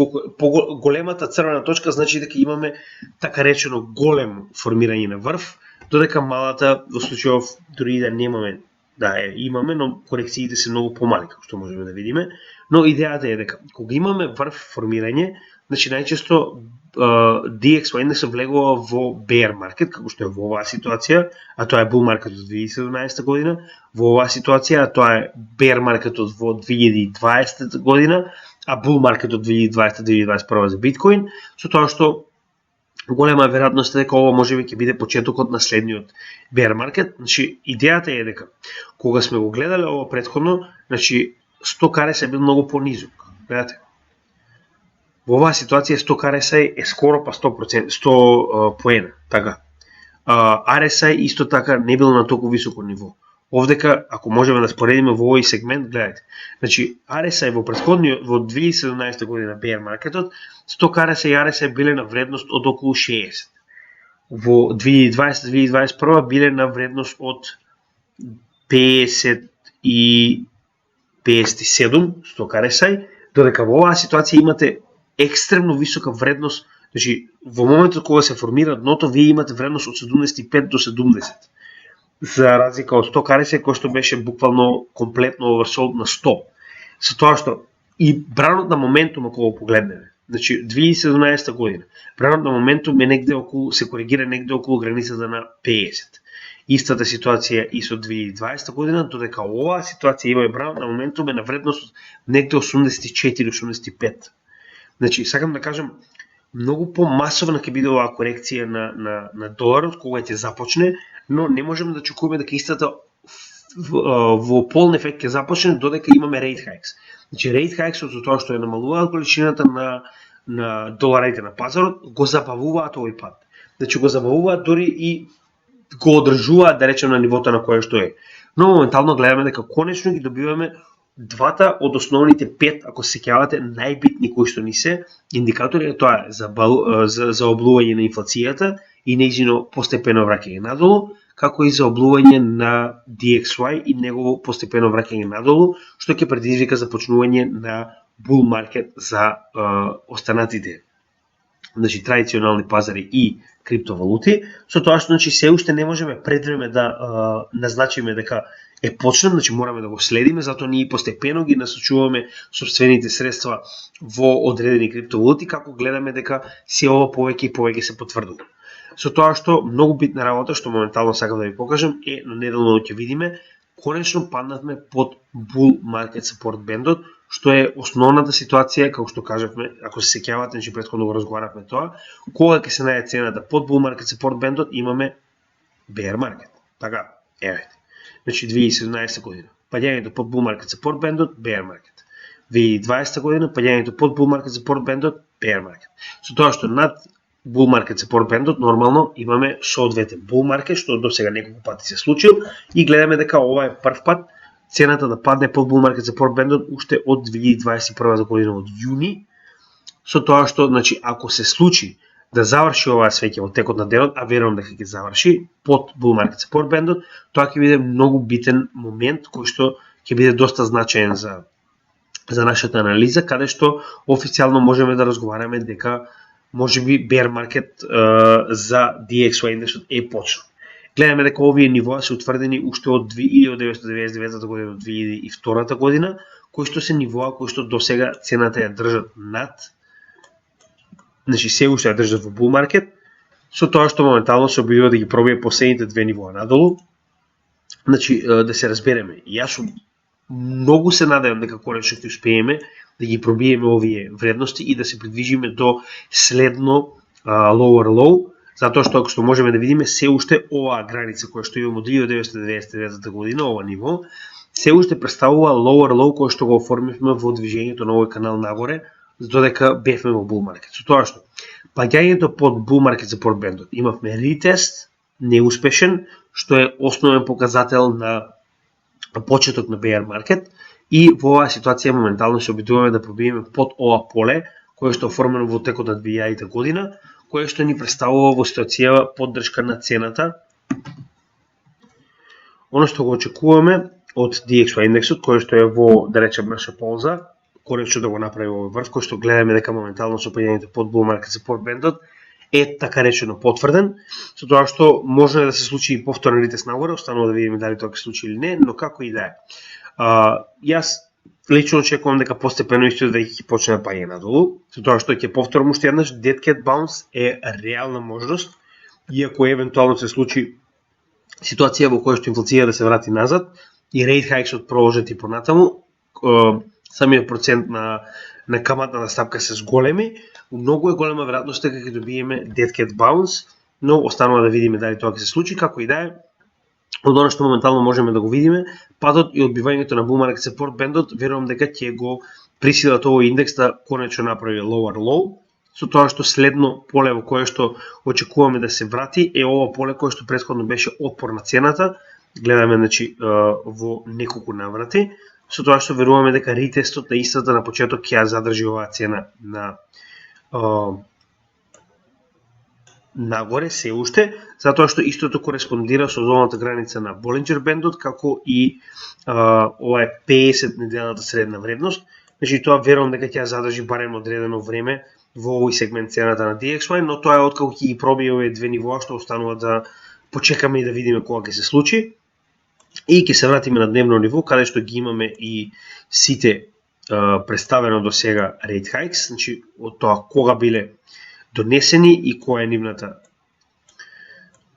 големата црвена точка значи дека имаме така речено големо формирање на врв, додека малата во случајов дури да немаме, да имаме, но корекциите се многу помали, како што можеме да видиме. Но идејата е дека кога имаме врв формирање, значи најчесто DXY не се влегува во bear market, како што е во оваа ситуација, а тоа е bull market од 2017 година, во оваа ситуација, а тоа е bear market од 2020 година, а bull market од 2020-2021 за биткоин, со тоа што голема веројатност е дека ова можеби ќе биде почетокот на следниот bear market. Значи, идејата е дека кога сме го гледале ова претходно, значи 100 RSI бил многу понизок. Гледате? Во оваа ситуација 100 RSI е скоро па 100%, 100 поена, така. RSI исто така не бил на толку високо ниво. Овдека, ако можеме да споредиме во овој сегмент, гледате. Значи, RSI во 2017 година bear marketот, 100 RSI и RSI биле на вредност од околу 60. Во 2020-2021 биле на вредност од 50 и 57 100 RSI, додека во оваа ситуација имате екстремно висока вредност, значи во моментот кога се формира дното, вие имате вредност од 75 до 70. За разлика од 100 RSI кој што беше буквално комплетно оверсолд на 100. Со тоа што и бранот на моментум ако го погледнеме, значи 2017 година, бранот на моментум е негде околу, се коригира негде околу границата на 50. Истата ситуација и со 2020 година, додека оваа ситуација има бранот на моментум е на вредност негде 84-85. Значи, сакам да кажам, многу помасовна ќе биде оваа корекција на доларот кога ќе започне, но не можеме да очекуваме дека истата во полн ефект ќе започне додека имаме rate hikes. Значи rate hikes од тоа што е намалуваат количината на доларите на пазарот, го забавуваат овој пат. Значи го забавуваат дори и го одржуваат, да речем, на нивото на кое што е. Но моментално гледаме дека конечно ги добиваме двата од основните 5, ако се сеќавате, најбитни кои што ни се индикатори, тоа е за облување на инфлацијата и нејзино постепено враќање надолу, како и за облување на DXY и негово постепено враќање надолу, што ќе предизвика започнување на bull market за останатите, значи традиционални пазари и криптовалути, со тоа што значи се уште не можеме предвреме да назначиме дека е почнем, значи мораме да го следиме, затоа ние постепено ги насочуваме собствените средства во одредени криптовалути, како гледаме дека се ова повеќе и повеќе се потврдува. Со тоа што многу битна работа, што моментално сакам да ви покажам, е на неделно ќе видиме, конечно паднавме под bull market support бендот, што е основната ситуација, како што кажавме, ако се сеќавате, значи претходно го разговаравме тоа, кога ќе се најде цената под bull market support бендот, имаме bear market. Така, евете. Значи 2017 година, падањето под bull market support бендот, bear market. 2020 година, падањето под bull market support бендот, bear market. Со тоа што над bull market support бендот нормално имаме со двете bull market, што до сега неколку пати се случил, и гледаме дека ова е прв пат цената да падне под bull market support бендот уште од 2021 година од јуни, со тоа што, значи, ако се случи да заврши оваа свеќе во текот на денот, а верувам дека ќе заврши под bull market support бендот, тоа ќе биде многу битен момент кој што ќе биде доста значаен за нашата анализа, каде што официјално можеме да разговараме дека можеби bear market за DXY индексот е почнал. Гледаме дека овие нивоа се утврдени уште од 1999 година до 2002 година, кои што се нивоа кои што досега цената ја држат над, значи се уште ја држат во bull market, со тоа што моментално се обидува да ги пробие последните две нивоа надолу. Значи да се разбереме, јас многу се надевам дека конечно ќе успееме да ги пробиеме овие вредности и да се придвижиме до следно lower low, затоа што ако што можеме да видиме се уште оваа граница која што имаме од 1999 година, ова ниво, се уште представува lower low кој што го оформивме во движењето на овој канал нагоре, додека бевме во bull market. Со тоа што паѓањето под bull market support бендот имавме ретест, неуспешен, што е основен показател на почеток на bear market, и во оваа ситуација моментално се обидуваме да пробиеме под ова поле, кое што е оформено во текот на 2000 година, кое што ни представува во ситуација поддршка на цената. Оно што го очекуваме од DXY индексот, кој што е во, да речем, наша полза, конечно да го направи овој врв, кој што гледаме дека моментално со паѓањето под bull market support бендот е така речено потврден, со тоа што може да се случи и повторен ретест нагоре, останува да видиме дали тоа ќе се случи или не, но како и да е. Јас лично очекувам дека постепено исто да ќе почне да паѓа надолу, со тоа што ќе повторам уште еднаш, dead cat bounce е реална можност, иако евентуално се случи ситуација во која што инфлација да се врати назад и rate hikes продолжат и понатаму, самиот процент на каматната стапка се зголеми, многу е голема веројатност дека ќе добиеме dead cat bounce, но останува да видиме дали тоа ќе се случи, како и да е. Од оно што моментално можеме да го видиме, падот и одбивањето на bull market support бендот, верувам дека ќе го присилат овој индекс да конечно направи lower low, со тоа што следно поле во кое што очекуваме да се врати е ова поле кое што претходно беше отпор на цената, гледаме значи во неколку наврати, со тоа што веруваме дека ретестот на истата на почеток ќе ја задржи оваа цена на нагоре се уште, затоа што истото кореспондира со зоната граница на Bollinger бендот, како и ова е 50 неделната средна вредност. Значи тоа верувам дека ќе ја задржи барем одредено време во овој сегмент цената на DXY, но тоа е откако ќе ги пробие овие две нивоа што останува да почекаме и да видиме кога ќе се случи. И ќе се вратиме на дневно ниво, каде што ги имаме и сите представено до сега rate hikes, значи од тоа кога биле донесени и која е нивната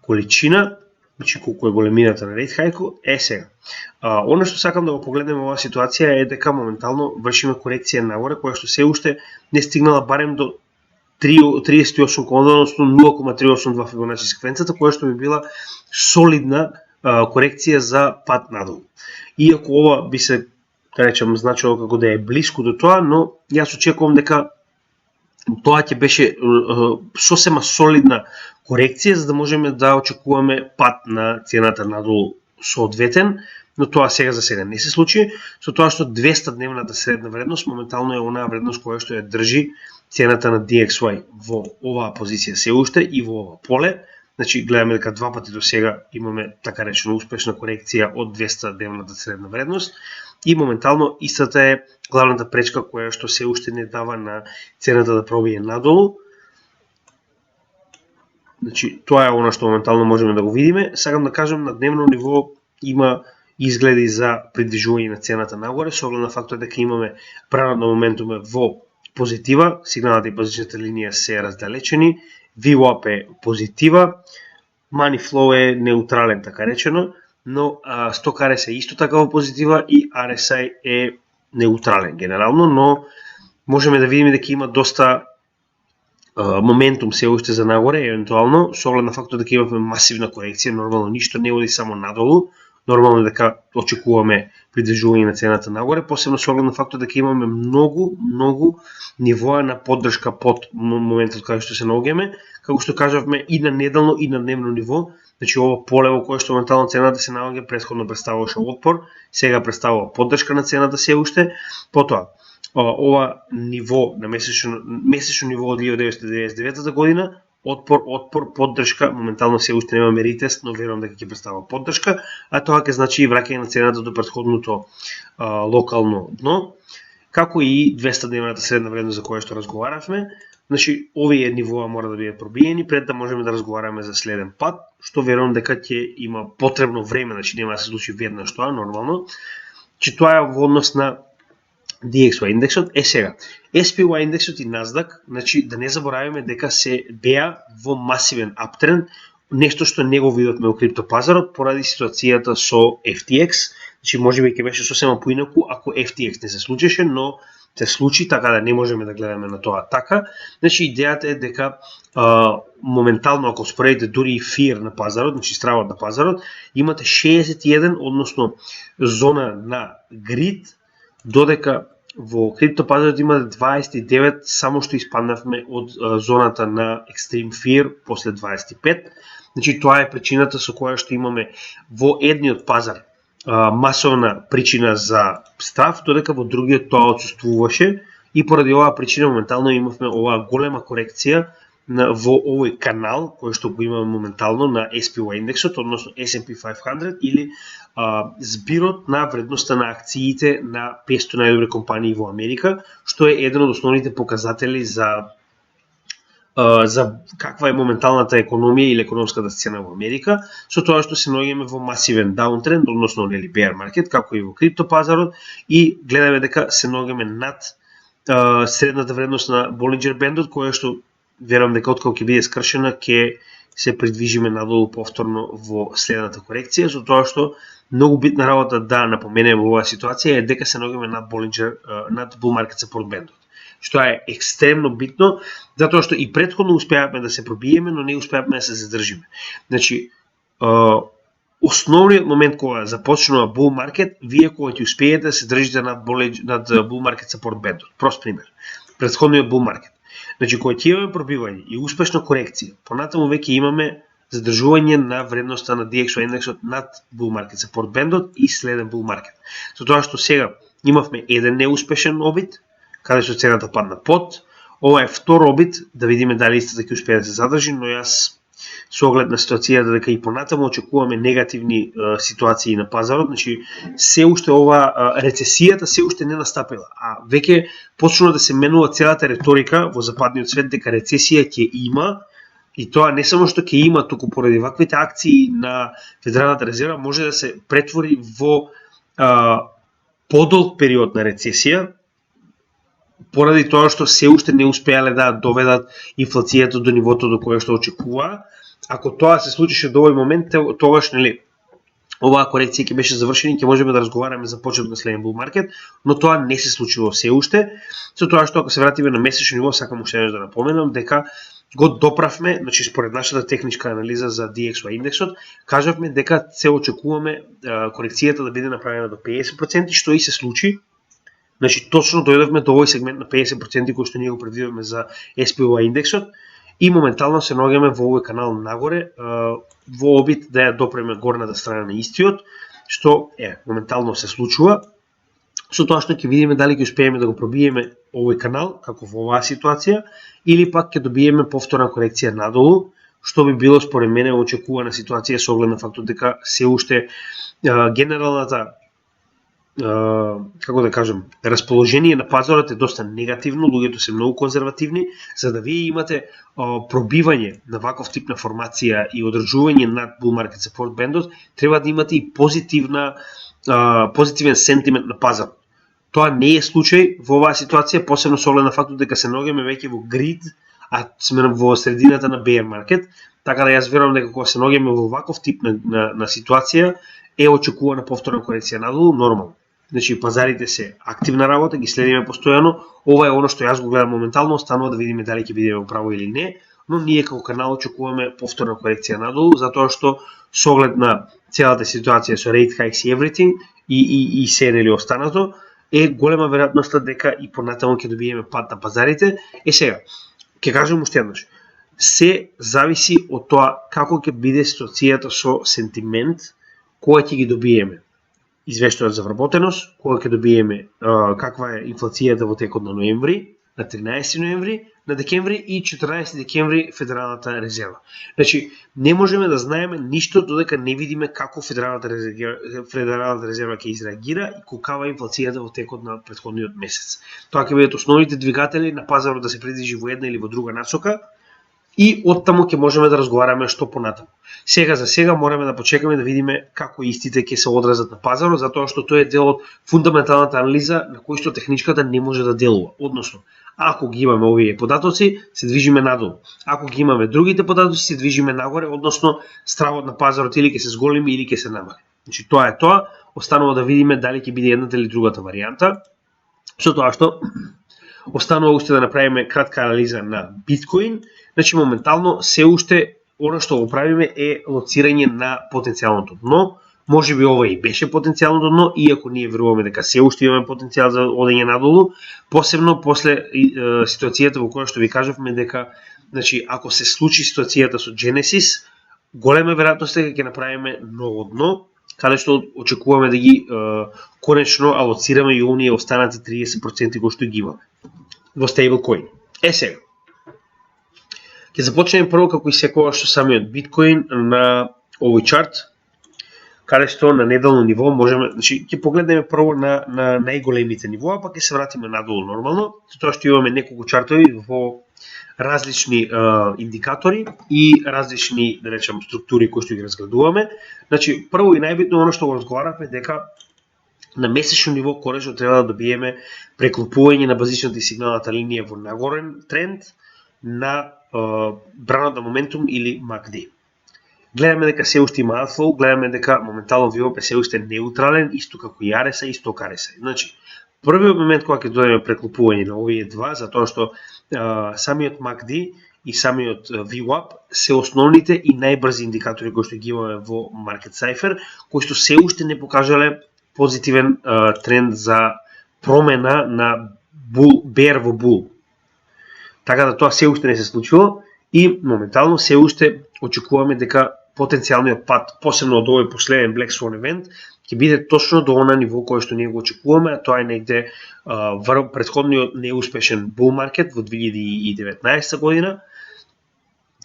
количина, значи колку е големината на rate hike е сега. Оно што сакам да го погледнеме оваа ситуација е дека моментално вршиме корекција нагоре, која што се уште не стигнала барем до 38, односно 0,382 Фибоначи секвенцата, која што би била солидна корекција за пат надолу. Иако ова би се, да речем, значило како да е блиску до тоа, но јас очекувам дека тоа ќе беше сосема солидна корекција за да можеме да очекуваме пат на цената надолу соодветен, но тоа сега за сега не се случи, со тоа што 200 дневната средна вредност моментално е онаа вредност која што ја држи цената на DXY во оваа позиција се уште и во ова поле. Значи гледаме дека два пати до сега имаме така речено успешна корекција од 200 дневната средна вредност и моментално истата е главната пречка која што се уште не дава на цената да пробие надолу. Значи тоа е она што моментално можеме да го видиме. Сакам да кажам на дневно ниво има изгледи за придвижување на цената нагоре, со оглед на фактот дека имаме пренад на моментуме во позитива, сигналната и позичната линија се раздалечени, VWAP е позитива, Money Flow е неутрален така речено, но Stock RSI е исто така во позитива и RSI е неутрален генерално, но можеме да видиме дека има доста моментум се уште за нагоре, евентуално, со оглед на фактот дека имаме масивна корекција, нормално ништо не оди само надолу, нормално дека очекуваме придвижување на цената нагоре, посебно со оглед на фактот дека имаме многу нивоа на поддршка под моментот каде што се наоѓаме, како што кажавме и на неделно и на дневно ниво. Значи ова поле во кое што моментално цената се наоѓа претходно представуваше отпор, сега представува поддршка на цената се уште. Потоа ова ниво на месечно ниво од 1999 година, отпор, поддршка, моментално се уште немаме ретест, но верувам дека ќе представува поддршка, а тоа ќе значи и враќање на цената до претходното локално дно, како и 200 дневната средна вредност за која што разговаравме. Значи овие нивоа мора да бидат пробиени пред да можеме да разговараме за следен пат, што верувам дека ќе има потребно време, значи нема да се случи веднаш тоа нормално. Че тоа е во однос на DXY индексот. Сега, SPY индексот и NASDAQ, значи да не забораваме дека се беа во масивен аптренд, нешто што не го видовме во криптопазарот поради ситуацијата со FTX. Значи можеби ќе беше сосема поинаку ако FTX не се случеше, но се случи, така да не можеме да гледаме на тоа така. Значи идејата е дека моментално ако споредите дури и фир на пазарот, значи стравот на пазарот, имате 61, односно зона на грид, додека во криптопазарот има 29, само што испаднавме од зоната на Extreme Fear после 25. Значи тоа е причината со која што имаме во едниот пазар масовна причина за страв, додека во другиот тоа отсуствуваше и поради оваа причина моментално имавме оваа голема корекција во овој канал кој што го имаме моментално на SPY индексот, односно S&P 500 или збирот на вредноста на акциите на 500 најдобри компании во Америка, што е еден од основните показатели за каква е моменталната економија или економската сцена во Америка, со тоа што се наоѓаме во масивен даунтренд, односно нели bear market, како и во криптопазарот, и гледаме дека се наоѓаме над средната вредност на Bollinger Bandот, која што верувам дека откако ќе биде скршена ќе се придвижиме надолу повторно во следната корекција, со тоа што многу битна работа да напоменеме во оваа ситуација е дека се наоѓаме над bull market support bandот, што е екстремно битно, затоа што и претходно успеавме да се пробиеме, но не успеавме да се задржиме. Значи, основниот момент кога започнува bull market, вие кога ќе успеете да се држите над bull market support bandот. Прост пример. Претходниот bull market. Значи, кога ќе имаме пробивање и успешна корекција, понатаму веќе имаме задржување на вредноста на DXY индексот над bull market support bandот и следен bull market. Со тоа што сега имавме еден неуспешен обид, каде што цената падна под, ова е втор обид, да видиме дали истата ќе успее да се задржи, но јас со оглед на ситуацијата дека и понатаму очекуваме негативни ситуации на пазарот, значи се уште ова рецесијата се уште не настапила, а веќе почнува да се менува целата реторика во западниот свет дека рецесија ќе има, и тоа не само што ќе има, туку поради ваквите акции на Федералната резерва може да се претвори во подолг период на рецесија, поради тоа што се уште не успеале да доведат инфлацијата до нивото до кое што очекува. Ако тоа се случише до овој момент, тогаш нели оваа корекција ќе беше завршена и ќе можеме да разговараме за почеток на следен bull market, но тоа не се случило се уште. Со тоа што ако се вратиме на месечно ниво, сакам уште да напоменам дека го доправме, значи според нашата техничка анализа за DXY индексот, кажавме дека се очекуваме корекцијата да биде направена до 50%, што и се случи. Значи точно дојдовме до овој сегмент на 50% кој што ние го предвидуваме за SPY индексот и моментално се наоѓаме во овој канал нагоре во обид да ја допреме горната страна на истиот, што моментално се случува. Со тоа што ќе видиме дали ќе успееме да го пробиеме овој канал, како во оваа ситуација, или пак ќе добиеме повторна корекција надолу, што би било според мене очекувана ситуација со оглед на фактот дека се уште генералната како да кажем, расположение на пазарот е доста негативно, луѓето се многу конзервативни, за да вие имате пробивање на ваков тип на формација и одржување над bull market support бендот, треба да имате и позитивен сентимент на пазарот. Тоа не е случај во оваа ситуација, посебно со оглед на фактот дека се наоѓаме веќе во грид, а сме во средината на bear market, така да јас верувам дека кога се наоѓаме во ваков тип на ситуација е очекувана повторна корекција надолу, нормално. Значи пазарите се активна работа, ги следиме постојано. Ова е оно што јас го гледам моментално, останува да видиме дали ќе бидеме право или не, но ние како канал очекуваме повторна корекција надолу, затоа што со оглед на целата ситуација со rate hikes и everything и се нели останато, е голема веројатноста дека и понатаму ќе добиеме пат на пазарите. Сега, ќе кажам уште еднаш, се зависи од тоа како ќе биде ситуацијата со сентимент, кога ќе ги добиеме извештајот за вработеност, кога ќе добиеме каква е инфлацијата во текот на ноември, на 13 ноември, на декември и 14 декември Федералната резерва. Значи, не можеме да знаеме ништо додека не видиме како Федералната резерва ќе изреагира и колкава е инфлацијата во текот на претходниот месец. Тоа ќе бидат основните двигатели на пазарот да се придвижи во една или во друга насока, и оттаму ќе можеме да разговараме што понатаму. Сега за сега мораме да почекаме да видиме како истите ќе се одразат на пазарот, затоа што тоа е дел од фундаменталната анализа на кој што техничката не може да делува. Односно, ако ги имаме овие податоци, се движиме надолу. Ако ги имаме другите податоци, се движиме нагоре, односно стравот на пазарот или ќе се зголеми или ќе се намали. Значи тоа е тоа, останува да видиме дали ќе биде едната или другата варијанта. Со тоа што останува уште да направиме кратка анализа на биткоин. Значи моментално се уште оно што го правиме е лоцирање на потенцијалното дно. Може би ова и беше потенцијалното дно, иако ние веруваме дека се уште имаме потенцијал за одење надолу, посебно после ситуацијата во која што ви кажавме дека, значи, ако се случи ситуацијата со Genesis, голема веројатност е дека ќе направиме ново дно, каде што очекуваме да ги конечно алоцираме и оние останати 30% кои што ги имаме во стейблкоин. Сега, ќе започнеме прво како и секогаш со самиот биткоин на овој чарт, каде што на неделно ниво можеме, значи ќе погледнеме прво на најголемите нивоа, па ќе се вратиме надолу нормално, затоа што имаме неколку чартови во различни индикатори и различни, да речем, структури кои што ги разгледуваме. Значи, прво и најбитно оно што го разговараме дека на месечно ниво конечно треба да добиеме преклопување на базичната и сигналната линија во нагорен тренд на браната моментум или MACD. Гледаме дека се уште има outflow, гледаме дека моментално VWAP се уште неутрален, исто како и RSI, исто како RSI. Значи, првиот момент кога ќе дојдеме преклопување на овие два, затоа што самиот MACD и самиот VWAP се основните и најбрзи индикатори кои што ги имаме во Market Cipher, кои што се уште не покажале позитивен тренд за промена на bear во bull. Така да тоа се уште не се случило и моментално се уште очекуваме дека потенцијалниот пат, посебно од овој последен Black Swan event, ќе биде точно до она ниво кое што ние го очекуваме, а тоа е негде врв претходниот неуспешен bull market во 2019 година,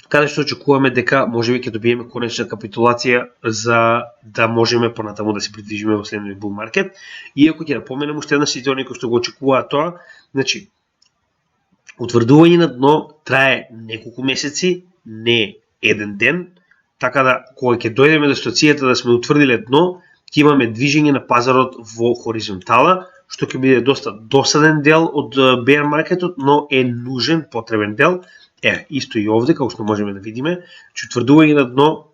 каде што очекуваме дека можеби ќе добиеме конечна капитулација за да можеме понатаму да се придвижиме во следниот bull market. Иако ќе напоменам уште една ситуација кој што го очекуваат тоа, значи утврдување на дно трае неколку месеци, не еден ден, така да кога ќе дојдеме до ситуацијата да сме утврдиле дно, ќе имаме движење на пазарот во хоризонтала, што ќе биде доста досаден дел од bear маркетот, но е нужен, потребен дел. Исто и овде, како што можеме да видиме, че утврдување на дно,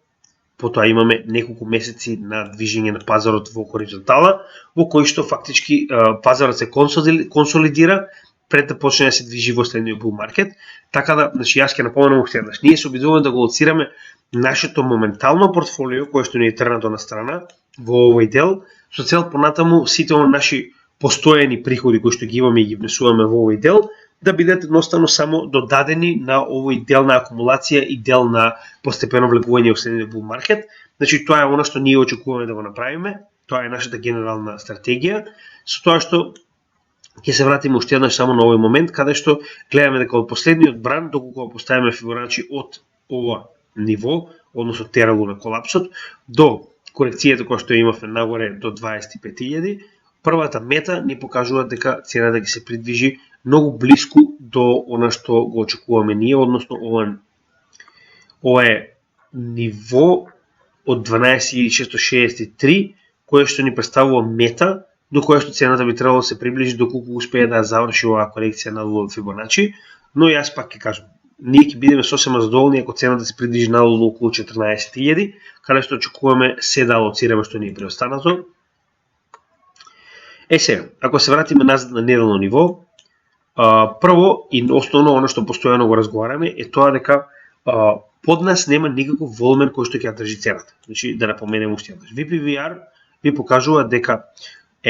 потоа имаме неколку месеци на движење на пазарот во хоризонтала, во кој што фактички пазарот се консолидира, пред да почне да се движи во следниот bull market. Така да, значи јас ќе напоменам уште еднаш. Ние се обидуваме да го лоцираме нашето моментално портфолио кое што ни е трнато на страна во овој дел со цел понатаму сите наши постојани приходи кои што ги имаме и ги внесуваме во овој дел да бидат едноставно само додадени на овој дел на акумулација и дел на постепено влегување во следниот bull market. Значи тоа е она што ние очекуваме да го направиме. Тоа е нашата генерална стратегија, со тоа што ќе се вратиме уште еднаш само на овој момент, каде што гледаме дека од последниот бран, доколку го поставиме Фибоначи од ова ниво, односно тералу на колапсот, до корекцијата која што имавме нагоре до 25.000, првата мета ни покажува дека цената ќе се придвижи многу блиску до она што го очекуваме ние, односно ова е ниво од 12.663, кое што ни представува мета до која што цената би требало да се приближи доколку успее да заврши оваа корекција надолу од Фибоначи, но јас пак ќе кажам, ние ќе бидеме сосема задоволни ако цената се приближи надолу околу 14.000, каде што очекуваме се да алоцираме што ни е преостанато. Сега, ако се вратиме назад на неделно ниво, прво и основно оно што постојано го разговараме е тоа дека под нас нема никаков волумен кој што ќе ја држи цената. Значи, да напоменем уште еднаш. VPVR ви покажува дека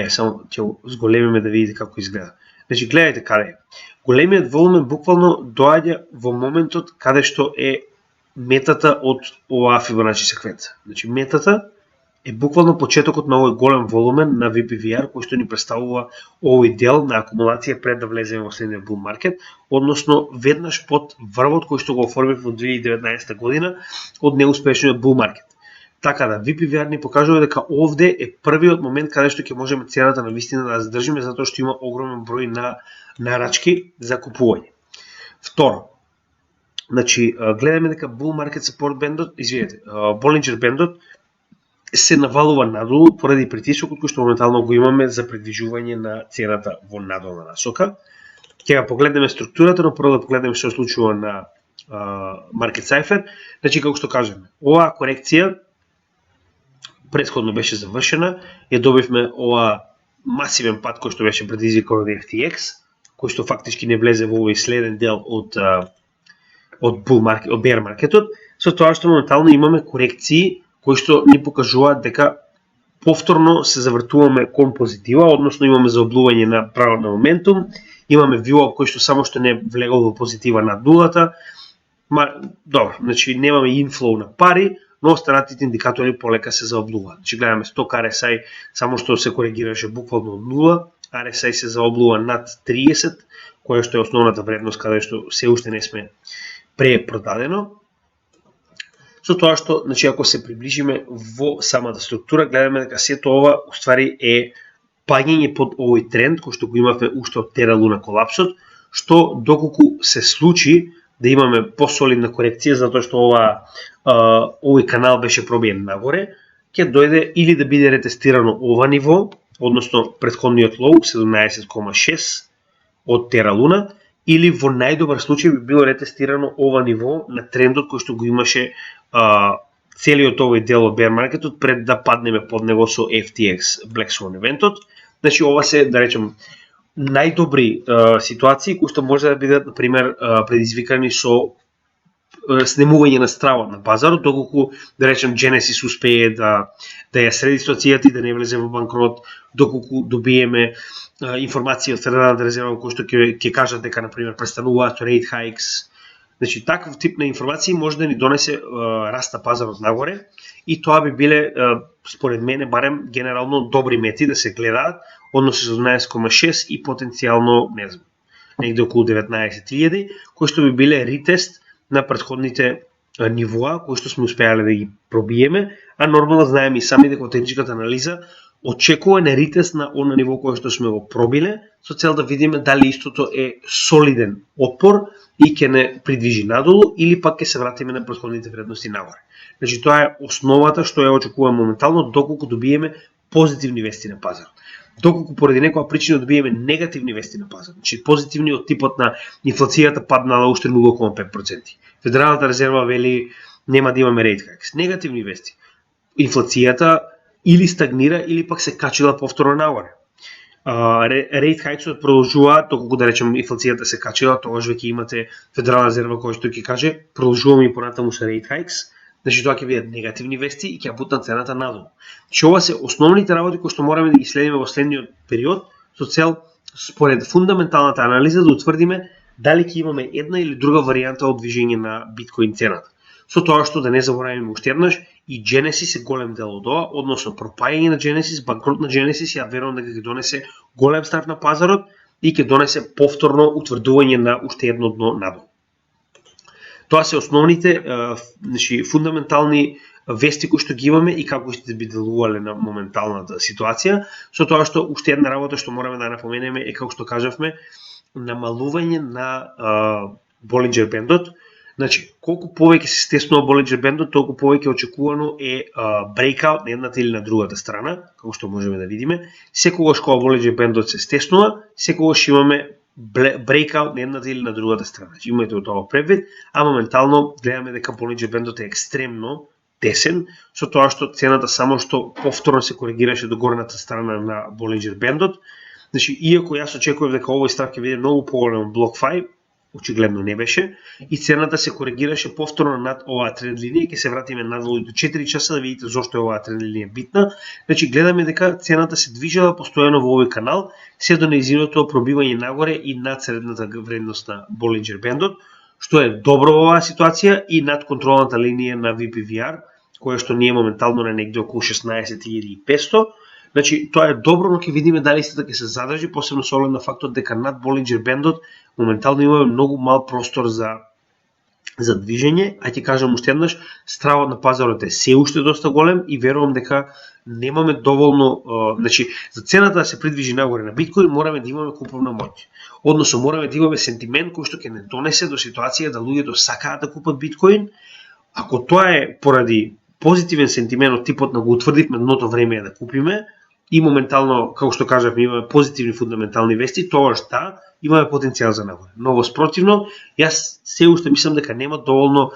само ќе го зголемиме да видите како изгледа. Значи, гледајте каде е. Големиот волумен буквално доаѓа во моментот каде што е метата од оваа Фибоначи секвенца. Значи, метата е буквално почетокот на овој голем волумен на VPVR кој што ни представува овој дел на акумулација пред да влеземе во следниот bull market, односно веднаш под врвот кој што го оформи во 2019 година од неуспешниот bull market. Така да, VPVR ни покажува дека овде е првиот момент каде што ќе можеме цената на вистина да задржиме затоа што има огромен број на нарачки за купување. Второ, значи гледаме дека bull market support бендот, Bollinger бендот се навалува надолу поради притисокот кој што моментално го имаме за придвижување на цената во надолна насока. Ќе ја погледнеме структурата, но прво да погледнеме што се случува на Market Cipher. Значи, како што кажеме, оваа корекција претходно беше завршена, ја добивме оваа масивен пат кој што беше предизвикан од FTX, кој што фактички не влезе во овој следен дел од bear маркетот, со тоа што моментално имаме корекции кои што ни покажуваат дека повторно се завртуваме кон позитива, односно имаме заоблување на правот на моментум, имаме VWAP кој што само што не влегол во позитива над нулата, добро, значи немаме инфлоу на пари, но останатите индикатори полека се заоблуваат. Значи гледаме сток RSI само што се коригираше буквално од 0, RSI се заоблува над 30, која што е основната вредност каде што се уште не сме препродадено. Со тоа што, значи, ако се приближиме во самата структура, гледаме дека сето ова уствари е паѓање под овој тренд кој што го имавме уште од тералу на колапсот, што доколку се случи да имаме посолидна корекција затоа што овој канал беше пробиен нагоре, ќе дојде или да биде ретестирано ова ниво, односно претходниот лоу 17,6 од тералуна, или во најдобар случај би било ретестирано ова ниво на трендот кој што го имаше целиот овој дел од bear маркетот пред да паднеме под него со FTX Black Swan евентот. Значи ова се, да речем, најдобри ситуации кои што може да бидат, например, предизвикани со снемување на стравот на пазарот, доколку, да речем, Genesis успее да ја среди ситуацијата и да не влезе во банкрот, доколку добиеме информација од Федералната резерва кои што ќе кажат дека, например, престануваат rate hikes. Значи, таков тип на информации може да ни донесе раст на пазарот нагоре и тоа би биле, според мене, барем генерално добри мети да се гледаат, односно 17,6 и потенцијално, не знам, негде околу 19.000, кои што би биле ретест на претходните нивоа кои што сме успеале да ги пробиеме, а нормално знаеме и сами дека техничката анализа очекува на ретест на она ниво кое што сме го пробиле, со цел да видиме дали истото е солиден отпор и ќе не придвижи надолу или пак ќе се вратиме на претходните вредности нагоре. Значи тоа е основата што ја очекуваме моментално доколку добиеме позитивни вести на пазарот. Доколку поради некоја причина добиеме негативни вести на пазарот, значи позитивни од типот на инфлацијата паднала уште 0,5%. Федералната резерва вели нема да имаме rate hikes. Негативни вести. Инфлацијата или стагнира или пак се качила повторно нагоре. рейт хајксот продолжува, доколку да речем инфлацијата се качила, тогаш веќе имате Федерална резерва која што ќе каже продолжуваме и понатаму со рейт хајкс, значи тоа ќе бидат негативни вести и ќе бутнат цената надолу. Значи ова се основните работи кои што мораме да ги следиме во следниот период со цел според фундаменталната анализа да утврдиме дали ќе имаме една или друга варијанта од движење на биткоин цената. Со тоа што да не забораваме уште еднаш и Genesis е голем дел од ова, односно пропаѓање на Genesis, банкрот на Genesis, ја верувам дека ќе донесе голем старт на пазарот и ќе донесе повторно утврдување на уште едно дно надолу. Тоа се основните значи фундаментални вести кои што ги имаме и како ќе би делувале на моменталната ситуација, со тоа што уште една работа што мораме да напоменеме е, како што кажавме, намалување на Болинџер бендот. Значи, колку повеќе се стеснува Болинџер бендот, толку повеќе очекувано е брейкаут на едната или на другата страна, како што можеме да видиме. Секогаш кога Болинџер бендот се стеснува, секогаш имаме брейкаут на едната или на другата страна. Значи, имате од тоа предвид, а моментално гледаме дека Болинџер бендот е екстремно тесен, со тоа што цената само што повторно се коригираше до горната страна на Болинџер бендот. Значи, иако јас очекував дека овој страв ќе биде многу поголем од блок 5, очигледно не беше, и цената се коригираше повторно над оваа тренд линија, ќе се вратиме надолу до 4 часа да видите зошто е оваа тренд линија битна. Значи, гледаме дека цената се движела постојано во овој канал, се до нејзиното пробивање нагоре и над средната вредност на Болинџер бендот, што е добро во оваа ситуација и над контролната линија на VPVR, која што ние моментално на негде околу 16.500. Значи, тоа е добро, но ќе видиме дали истата ќе се задржи, посебно со оглед на фактот дека над Болинџер бендот моментално имаме многу мал простор за движење, а ќе кажам уште еднаш, стравот на пазарот е се уште доста голем и верувам дека немаме доволно, значи за цената да се придвижи нагоре на биткоин мораме да имаме куповна моќ. Односно мораме да имаме сентимент кој што ќе не донесе до ситуација да луѓето сакаат да купат биткоин. Ако тоа е поради позитивен сентимент од типот на го утврдивме дното време е да купиме, и моментално, како што кажавме, имаме позитивни фундаментални вести, тоа што имаме потенцијал за нагоре. Но во спротивно, јас се уште мислам дека нема доволно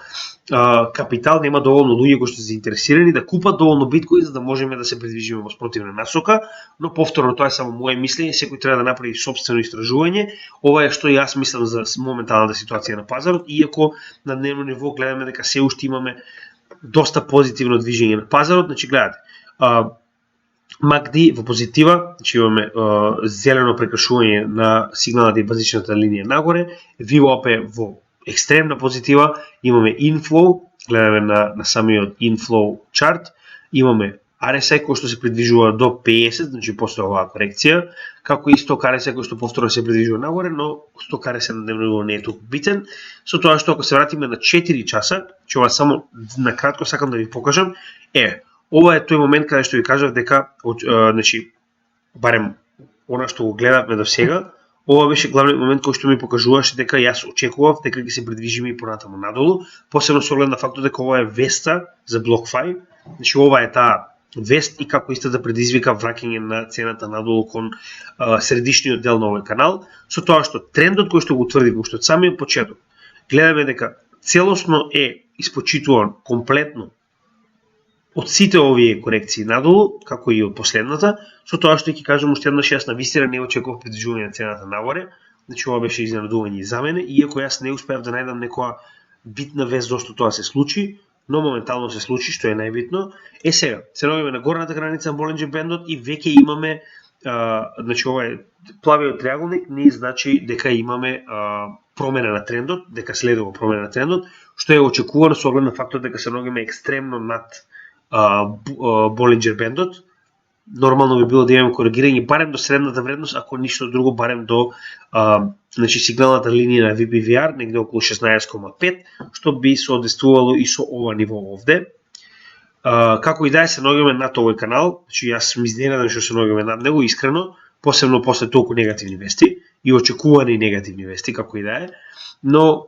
капитал, нема доволно луѓе кои што се заинтересирани да купат доволно биткоин за да можеме да се придвижиме во спротивна насока, но повторно тоа е само моје мислење, секој треба да направи сопствено истражување. Ова е што јас мислам за моменталната ситуација на пазарот, иако на дневно ниво гледаме дека се уште имаме доста позитивно движење на пазарот. Значи гледате, MACD во позитива, значи имаме зелено прекршување на сигналната и базичната линија нагоре, VWAP е во екстремна позитива, имаме inflow, гледаме на самиот inflow чарт, имаме RSI кој што се придвижува до 50, значи после оваа корекција, како и сток RSI кој што повторно се придвижува нагоре, но сток RSI на дневно ниво не е толку битен, со тоа што ако се вратиме на 4 часа, че ова само на кратко сакам да ви покажам, ова е тој момент каде што ви кажав дека, значи, барем она што го гледавме до сега, ова беше главниот момент кој што ми покажуваше дека јас очекував дека ќе се придвижиме и понатаму надолу, посебно со оглед на фактот дека ова е веста за блок 5, значи ова е таа вест и како исто да предизвика враќање на цената надолу кон средишниот дел на овој канал, со тоа што трендот кој што го утврдивме уште од самиот почеток, гледаме дека целосно е испочитуван комплетно од сите овие корекции надолу, како и од последната, со тоа што ќе кажам уште еднаш, јас навистина не очекував придвижување на цената нагоре, значи ова беше изненадување и за мене, иако јас не успеав да најдам некоја битна вест зашто тоа се случи, но моментално се случи, што е најбитно. Сега, се наоѓаме на горната граница на Болинџер бендот и веќе имаме, значи ова е плавиот триаголник, не значи дека имаме промена на трендот, дека следува промена на трендот, што е очекувано со оглед на фактот дека се наоѓаме екстремно над Болинџер бендот. Нормално би било да имаме коригирање барем до средната вредност, ако ништо друго барем до значи сигналната линија на VPVR, негде околу 16.5, што би се одействувало и со ова ниво овде. Како и да е, се наоѓаме над овој канал, значи јас сум изненадан што се наоѓаме над него, искрено, посебно после толку негативни вести и очекувани негативни вести, како и да е, но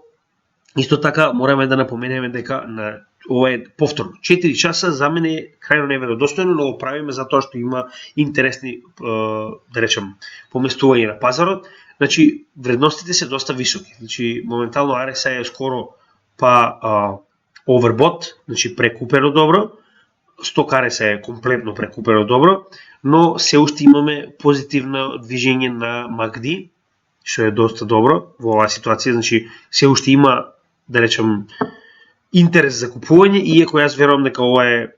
исто така мораме да напоменеме дека на ова е повторно 4 часа за мене е крајно неверодостојно, но го правиме затоа што има интересни, да речем, поместување на пазарот. Значи вредностите се доста високи. Значи моментално RSI е скоро overbought, значи прекупено добро. 100 се е комплетно прекупено добро, но се уште имаме позитивно движење на MACD, што е доста добро во оваа ситуација, значи се уште има, да речем, интерес за купување, иако јас верувам дека ова е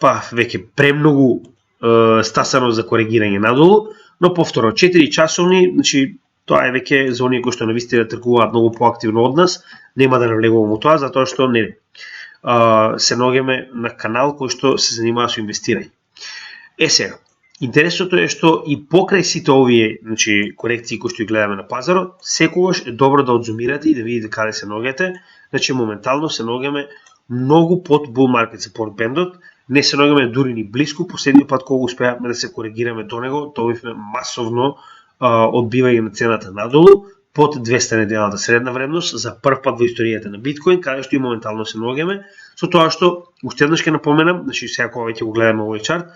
веќе премногу стасано за коригирање надолу, но повторно 4 часовни, значи тоа е веќе за оние кои што навистина тргуваат многу поактивно од нас, нема да навлегувам во тоа, затоа што не се наоѓаме на канал кој што се занимава со инвестирање. Сега, интересното е што и покрај сите овие, значи, корекции кои што ги гледаме на пазарот, секогаш е добро да одзумирате и да видите каде се наоѓате. Значи моментално се наоѓаме многу под bull market support бендот, не се наоѓаме дури ни блиску. Последниот пат кога успеавме да се коригираме до него, добивме масовно одбивање на цената надолу под 200 неделната средна вредност за прв пат во историјата на биткоин, каде што и моментално се наоѓаме, со тоа што уште еднаш ќе напоменам, значи сега кога веќе го гледаме овој чарт,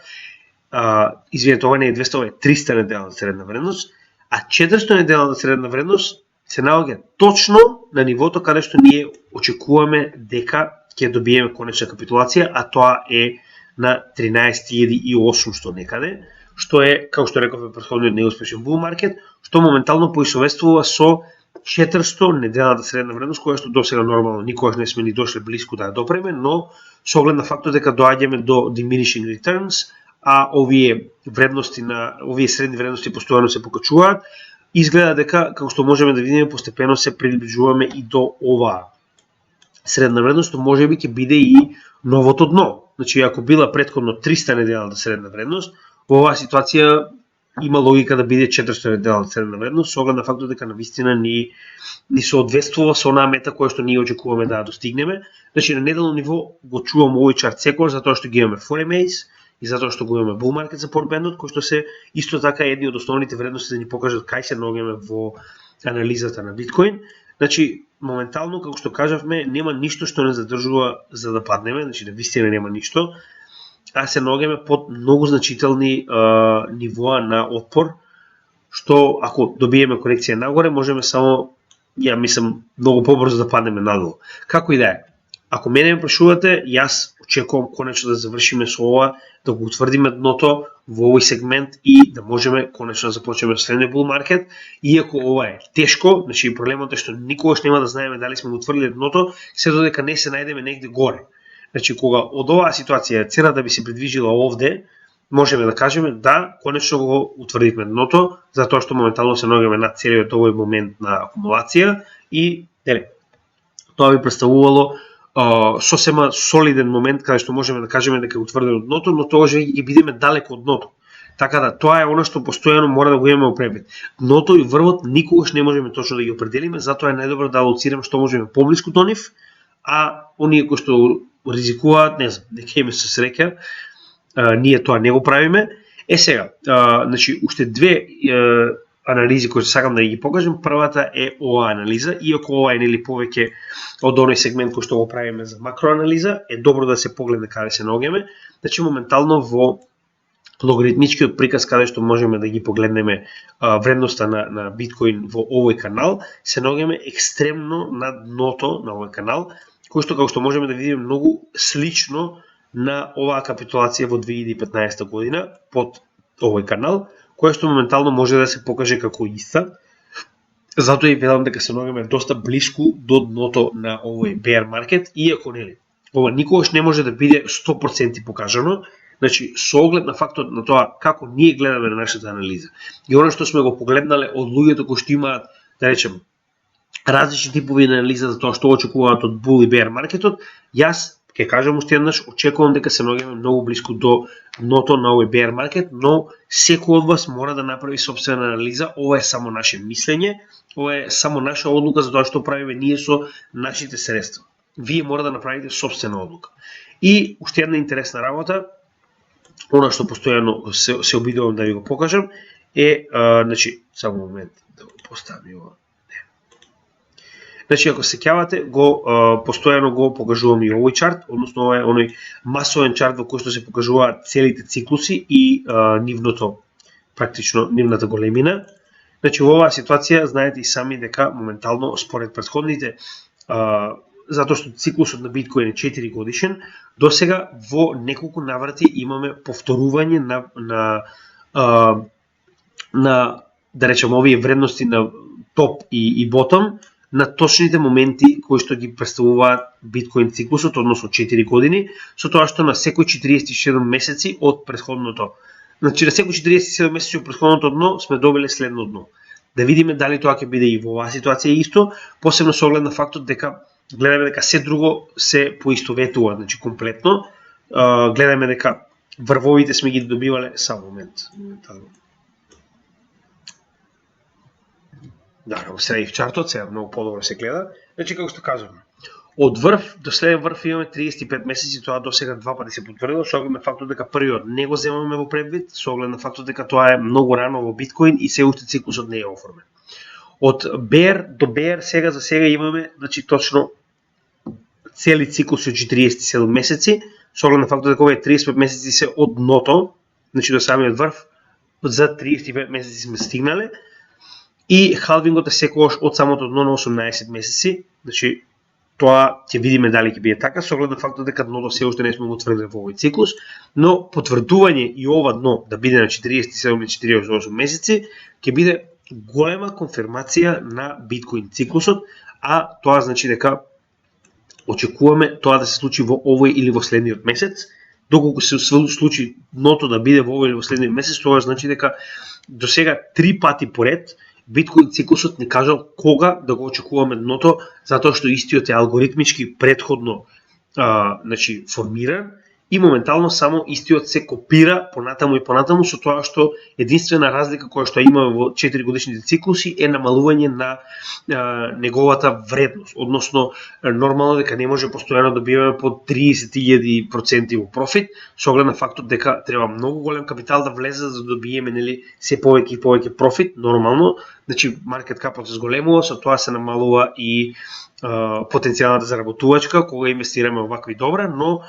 извинете, ова не е 200, ова е 300 неделната средна вредност, а 400 неделната средна вредност се наоѓа точно на нивото каде што ние очекуваме дека ќе добиеме конечна капитулација, а тоа е на 13.800 некаде, што е, како што рековме, претходниот неуспешен bull market, што моментално поисовествува со 400 неделната средна вредност, која што досега нормално никогаш не сме ни дошле близко да ја допреме, но со оглед на фактот дека доаѓаме до diminishing returns, а овие средни вредности постојано се покачуваат, изгледа дека, како што можеме да видиме, постепено се приближуваме и до оваа средна вредност, што можеби ќе биде и новото дно. Значи, ако била претходно 300 неделната средна вредност, во оваа ситуација има логика да биде 400 неделната средна вредност, со оглед на фактот дека навистина ни соодветствува со онаа мета која што ние очекуваме да ја достигнеме. Значи, на неделно ниво го чувам овој чарт секогаш, затоа што ги имаме FOREMACE и затоа што го имаме bull market support бендот, кој што се исто така едни од основните вредности да ни покажат кај се наоѓаме во анализата на биткоин. Значи, моментално, како што кажавме, нема ништо што не задржува за да паднеме, значи навистина нема ништо, а се наоѓаме под многу значителни нивоа на отпор, што ако добиеме корекција нагоре, можеме само, ја мислам, многу побрзо да паднеме надолу. Како и да е, ако мене ме прашувате, јас очекувам конечно да завршиме со ова, да го утврдиме дното во овој сегмент и да можеме конечно да започнеме следниот bull market, иако ова е тешко, значи проблемот е што никогаш нема да знаеме дали сме го утврдиле дното, се додека не се најдеме негде горе. Значи, кога од оваа ситуација цена да би се придвижила овде, можеме да кажеме да, конечно го утврдивме дното, затоа што моментално се наоѓаме на целиот овој момент на акумулација и тоа би представувало сосема солиден момент каде што можеме да кажеме дека е утврдено дното, но тогаш ќе бидеме далеко од дното. Така да, тоа е она што постојано мора да го имаме опрепет. Дното и врвот никогаш не можеме точно да ги определиме, затоа е најдобро да алоцираме што можеме поблиску до нив, а оние кои што ризикуваат, не знам, дека име со среќа, ние тоа не го правиме. Сега, значи, уште две анализи кои сакам да ги покажам. Првата е оваа анализа, иако ова е нели повеќе од оној сегмент кој што го правиме за макроанализа, е добро да се погледне каде се наоѓаме. Значи, моментално во логаритмичкиот приказ каде што можеме да ги погледнеме вредноста на биткоин во овој канал, се наоѓаме екстремно на дното на овој канал, кој што, како што можеме да видиме, многу слично на оваа капитулација во 2015 година под овој канал, која што моментално може да се покаже како иста. Затоа и велам дека се наоѓаме доста блиску до дното на овој bear market, иако нели ова никогаш не може да биде 100% покажано, значи со оглед на фактот на тоа како ние гледаме на нашата анализа и она што сме го погледнале од луѓето кои што имаат, да речем, различни типови анализа за тоа што очекуваат од bull и bear маркетот, јас ќе кажам уште еднаш, очекувам дека се наоѓаме многу блиску до дното на овој bear market, но секој од вас мора да направи сопствена анализа. Ова е само наше мислење, ова е само наша одлука за тоа што правиме ние со нашите средства. Вие мора да направите сопствена одлука. И уште една интересна работа, она што постојано се обидувам да ви го покажам е, значи, само момент да го поставам ова. Значи, ако се сеќавате, постојано го покажувам и овој чарт, односно ова е оној масовен чарт во кој што се покажуваат целите циклуси и нивната големина. Значи, во оваа ситуација, знаете и сами дека моментално, според претходните затоа што циклусот на биткоин е 4 годишен, до сега во неколку наврати имаме повторување на да речем овие вредности на топ и ботом на точните моменти кои што ги представуваат биткоин циклусот, односно 4 години, со тоа што на секој 47 месеци од претходното. Значи на секој 47 месеци од претходното дно сме добиле следно дно. Да видиме дали тоа ќе биде и во оваа ситуација исто, посебно со оглед на фактот дека гледаме дека се друго се поистоветува, значи комплетно. Гледаме дека врвовите сме ги добивале само момент. Да, во средив чартот, сега многу подобро се гледа. Значи, како што кажувам, од врв до следен врв имаме 35 месеци, тоа до сега два пати се потврдило, со оглед на фактот дека првиот не го земаме во предвид, со оглед на фактот дека тоа е многу рано во биткоин и се уште циклусот не е оформен. Од BR до BR сега за сега имаме, значи точно цели циклуси од 47 месеци, со оглед на фактот дека овие 35 месеци се од дното, значи до самиот врв, за 35 месеци сме стигнале. И халвингот е секогаш од самото дно на 18 месеци, значи тоа ќе видиме дали ќе биде така, со оглед на фактот дека дното се уште не сме го утврдили во овој циклус, но потврдување и ова дно да биде на 47 или 48 месеци ќе биде голема конфирмација на биткоин циклусот, а тоа значи дека очекуваме тоа да се случи во овој или во следниот месец. Доколку се случи дното да биде во овој или во следниот месец, тоа значи дека до сега 3 пати поред биткоин циклусот ни кажал кога да го очекуваме дното, затоа што истиот е алгоритмички претходно значи формиран и моментално само истиот се копира понатаму и понатаму, со тоа што единствена разлика која што имаме во 4 годишните циклуси е намалување на неговата вредност, односно нормално дека не може постојано да добиваме по 30.000% во профит, со оглед на фактот дека треба многу голем капитал да влезе за да добиеме нели се повеќе и повеќе профит, нормално, значи маркет капот се зголемува, со тоа се намалува и потенцијалната заработувачка кога инвестираме во вакви добра, но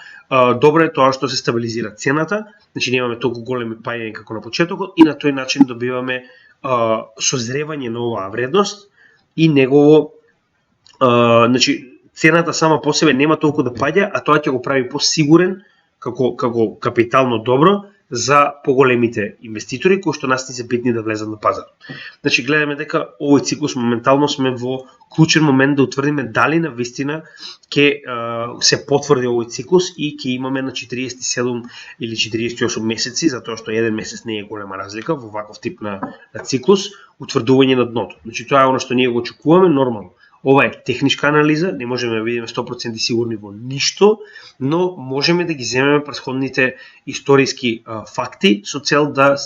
добро е тоа што се стабилизира цената, значи немаме толку големи паѓања како на почетокот и на тој начин добиваме созревање на оваа вредност и негово значи цената сама по себе нема толку да паѓа, а тоа ќе го прави посигурен како капитално добро за поголемите инвеститори кои што нас ни се битни да влезат на пазарот. Значи гледаме дека овој циклус моментално сме во клучен момент да утврдиме дали навистина ќе се потврди овој циклус и ќе имаме на 47 или 48 месеци, затоа што еден месец не е голема разлика во ваков тип на циклус, утврдување на дното. Значи тоа е она што ние го очекуваме нормално. Ова е техничка анализа, не можеме да видиме 100% сигурни во ништо, но можеме да ги земеме претходните историски факти со цел да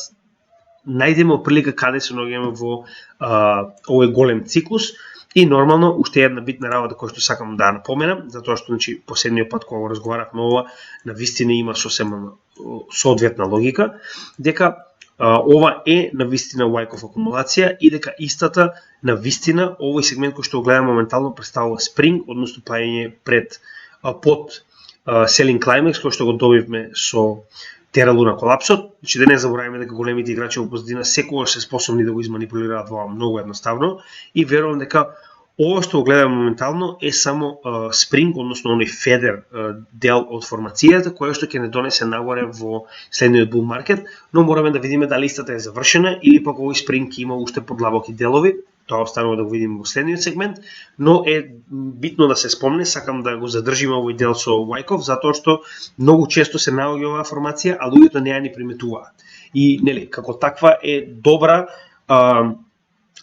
најдеме прилика каде се наоѓаме во овој голем циклус. И нормално, уште една битна работа која што сакам да напоменам, затоа што значи последниот пат кога го разговаравме ова, навистина има сосема соодветна логика, дека ова е навистина Wyckoff акумулација и дека истата навистина овој сегмент кој што го гледаме моментално представува спринг, односно паѓање под selling climax кој што го добивме со Terra Luna колапсот. Значи да не забораваме дека големите играчи во позадина секогаш се способни да го изманипулираат во многу едноставно и верувам дека ова што го гледаме моментално е само спринг, односно оној федер дел од формацијата која што ќе не донесе нагоре во следниот bull market, но мораме да видиме дали истата е завршена или пак овој спринг има уште подлабоки делови. Тоа останува да го видиме во следниот сегмент, но е битно да се спомне, сакам да го задржиме овој дел со Wyckoff, затоа што многу често се наоѓа оваа формација, а луѓето не ја ни приметуваат. И нели, како таква е добра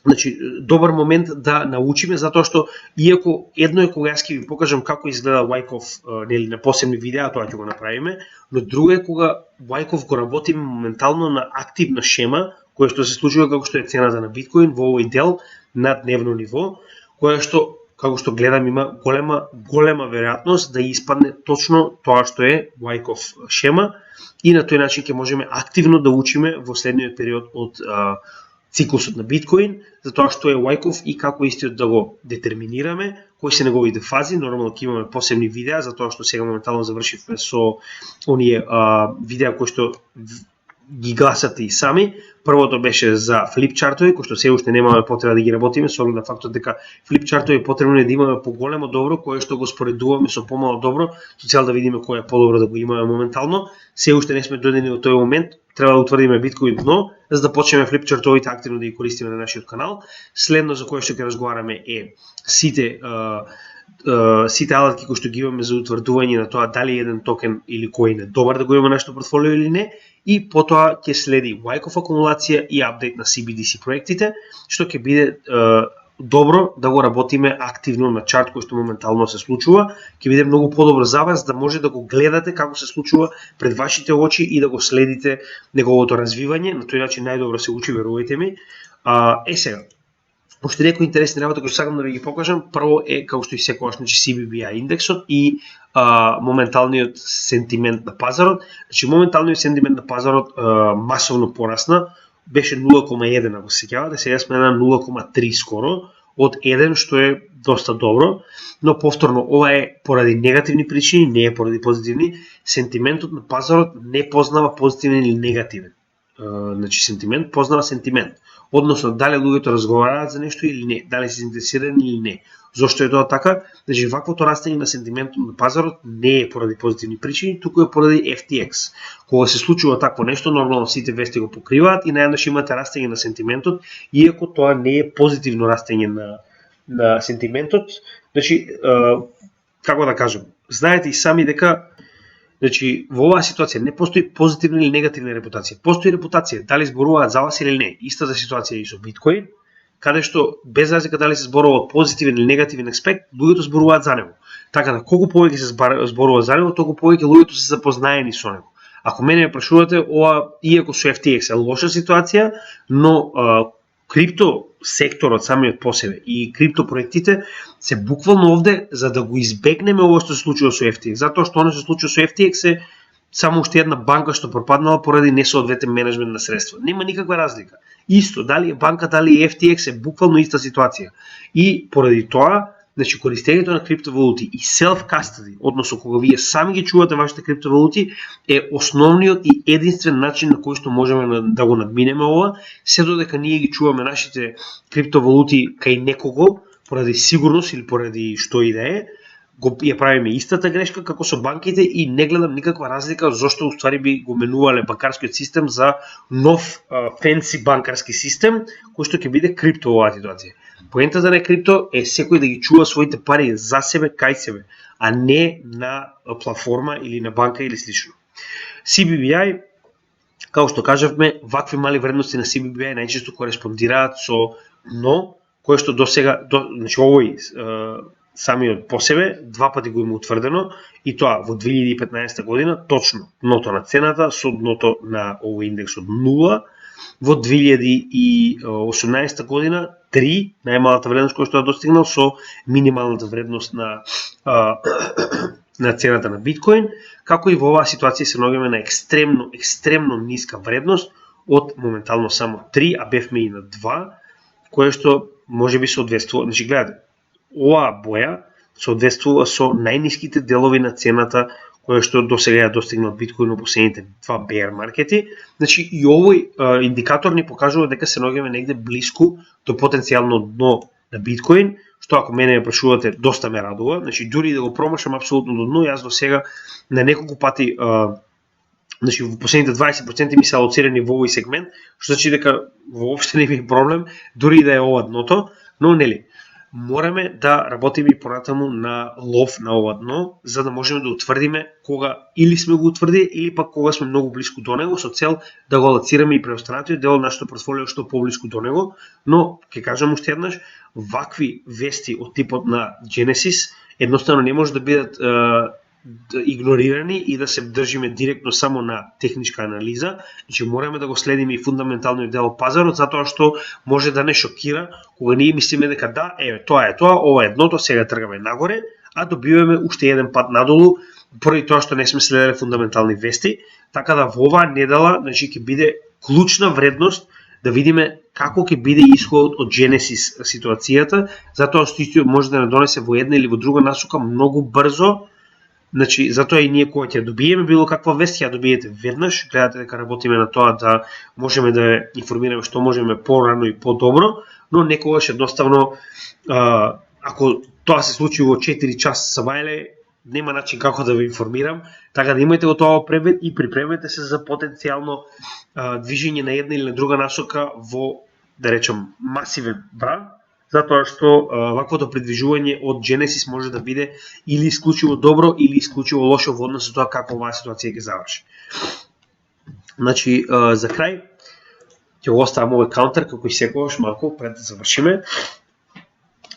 значи добар момент да научиме, затоа што иако едно е кога јас ќе ви покажам како изгледа Wyckoff нели на посебни видеа, тоа ќе го направиме, но друго е кога Wyckoff го работиме моментално на активна шема, која што се случува како што е цената на биткоин во овој дел на дневно ниво, која што како што гледам има голема веројатност да испадне точно тоа што е Wyckoff шема и на тој начин ќе можеме активно да учиме во следниот период од циклусот на биткоин, затоа што е Wyckoff и како истиот да го детерминираме, кои се неговите фази. Нормално ќе имаме посебни видеа, затоа што сега моментално завршивме со оние видеа кои што ги гласате и сами. Првото беше за флипчартови, кои што се уште немаме потреба да ги работиме, со оглед на фактот дека флипчартови потребно е да имаме поголемо добро, кое што го споредуваме со помало добро, со цел да видиме кој е подобро да го имаме моментално. Се уште не сме дојдени до тој момент, треба да утврдиме биткоин дно, за да почнеме флипчартовите активно да ги користиме на нашиот канал. Следно за кое што ќе разговараме е сите алатки кои што ги имаме за утврдување на тоа дали еден токен или коин е добар да го имаме на нашето портфолио или не, и потоа ќе следи Wyckoff акумулација и апдейт на CBDC проектите, што ќе биде добро да го работиме активно на чарт кој што моментално се случува, ќе биде многу подобро за вас да може да го гледате како се случува пред вашите очи и да го следите неговото развивање, на тој начин најдобро се учи, верувајте ми. Сега, уште некои интересни работи кои сакам да ви ги покажам. Прво е, како што и секогаш, CBBI индексот и моменталниот сентимент на пазарот. Моменталниот сентимент на пазарот масовно порасна, беше 0,1, ако се сеќавате, сега сме на 0,3 скоро, од 1, што е доста добро, но повторно ова е поради негативни причини, не е поради позитивни. Сентиментот на пазарот не познава позитивен или негативен. Сентимент познава сентимент. Односно, дали луѓето разговараат за нешто или не, дали се заинтересирани или не. Зошто е тоа така? Ваквото растење на сентиментот на пазарот не е поради позитивни причини, туку е поради FTX. Кога се случува такво нешто, нормално сите вести го покриваат и наеднаш имате растење на сентиментот, иако тоа не е позитивно растење на сентиментот. Како да кажам, знаете и сами дека во оваа ситуација не постои позитивна или негативна репутација. Постои репутација, дали зборуваат за вас или не. Истата ситуација и со биткоин, каде што без разлика дали се зборува од позитивен или негативен аспект, луѓето зборуваат за него. Така да колку повеќе се зборува за него, толку повеќе луѓето се запознаени со него. Ако мене ме прашувате, ова иако со FTX е лоша ситуација, но крипто секторот самиот по себе и крипто проектите се буквално овде за да го избегнеме ова што се случува со FTX, затоа што оно се случува со FTX е само уште една банка што пропаднала поради несоодветен менеджмент на средства. Нема никаква разлика. Исто, дали е банка, дали е FTX е буквално иста ситуација. И поради тоа, користењето на криптовалути и self-custody, односно кога вие сами ги чувате вашите криптовалути, е основниот и единствен начин на кој што можеме да го надминеме ова, се додека ние ги чуваме нашите криптовалути кај некого, поради сигурност или поради што и да е, ја правиме истата грешка како со банките и не гледам никаква разлика зошто уствари би го менувале банкарскиот систем за нов фенси банкарски систем кој што ќе биде крипто во оваа ситуација. Поентата на крипто е секој да ги чува своите пари за себе, кај себе, а не на платформа или на банка или слично. CBBI, како што кажавме, вакви мали вредности на CBBI најчесто кореспондираат со дно, кое што досега, овој самиот по себе, два пати го има утврдено, и тоа во 2015 година, точно дното на цената, со дното на овој индекс од 0, во 2018 година 3, најмалата вредност која што ја достигнал со минималната вредност на цената на биткоин, како и во оваа ситуација се наоѓаме на екстремно ниска вредност од моментално само 3, а бевме и на 2, кое што можеби соодветствува, гледате, оваа боја соодветствува со најниските делови на цената која што досега ја достигнал биткоин во последните два bear маркети. И овој индикатор ни покажува дека се наоѓаме негде блиску до потенцијално дно на биткоин, што ако мене ме прашувате, доста ме радува. Дури да го промашам апсолутно до дно, јас до сега на неколку пати во последните 20% ми се алоцирани во овој сегмент, што значи дека воопште не ми е проблем, дури да е ова дното, но нели, мораме да работиме и понатаму на лов на ова дно, за да можеме да утврдиме кога или сме го утврдили, или пак кога сме многу блиску до него, со цел да го алоцираме и преостанатиот дел од нашето портфолио што поблиску до него. Но, ќе кажам уште еднаш, вакви вести од типот на Genesis едноставно не може да бидат игнорирани и да се држиме директно само на техничка анализа. Мораме да го следиме и фундаменталниот дел од пазарот, затоа што може да не шокира кога ние мислиме дека да, тоа е тоа, ова е дното, сега тргаме нагоре, а добиваме уште еден пат надолу поради тоа што не сме следеле фундаментални вести. Така да во оваа недела, ќе биде клучна вредност да видиме како ќе биде исходот од Genesis ситуацијата, затоа што истиот може да не донесе во една или во друга насока многу брзо, Значи, затоа и ние кога ќе добиеме било каква вест, ќе добиете веднаш, гледате дека работиме на тоа да можеме да информираме што можеме порано и подобро, но некогаш едноставно, ако тоа се случи во 4 часа сабајле, нема начин како да ве информирам, така да имајте го тоа превед и припремете се за потенцијално движење на една или на друга насока во, да речем, масивен бран, затоа што ваквото придвижување од Genesis може да биде или исклучиво добро или исклучиво лошо во однос со тоа како оваа ситуација ќе заврши. Значи, за крај ќе го оставам овој каунтер како и секогаш малку пред да завршиме.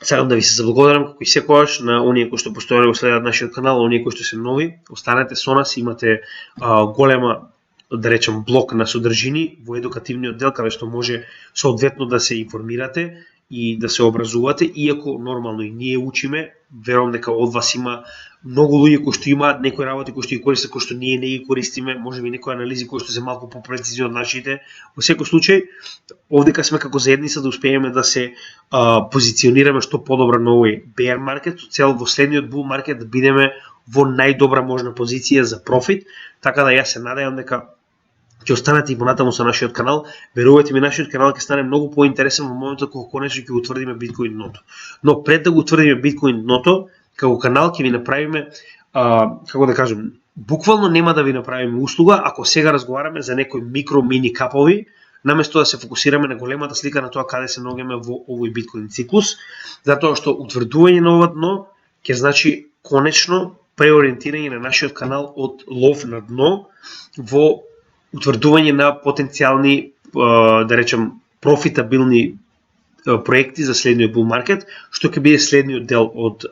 Сакам да ви се заблагодарам како и секогаш на оние кои што постојано го следат нашиот канал, оние кои што се нови, останете со нас, имате голема, да речем, блок на содржини во едукативниот дел каде што може соодветно да се информирате и да се образувате, иако нормално и ние учиме, верувам дека од вас има многу луѓе кои што имаат некои работи кои што ги користат, кои што ние не ги користиме, можеби некои анализи кои што се малку попрецизни од нашите. Во секој случај, овдека сме како заедница да успееме да се позиционираме што подобро на овој bear market, со цел во следниот bull market да бидеме во најдобра можна позиција за профит, така да јас се надевам дека ќе останете и понатаму со нашиот канал. Верувате ми, нашиот канал ќе стане многу поинтересен во моментот кога конечно ќе утврдиме биткоин дното. Но пред да го утврдиме биткоин дното, како канал ќе ви направиме, како да кажем, буквално нема да ви направиме услуга ако сега разговараме за некои микро мини капови, наместо да се фокусираме на големата слика на тоа каде се наоѓаме во овој биткоин циклус, затоа што утврдување на ова дно ќе значи конечно преориентирање на нашиот канал од лов на дно во утврдување на потенцијални, да речем, профитабилни проекти за следниот bull market, што ќе биде следниот дел од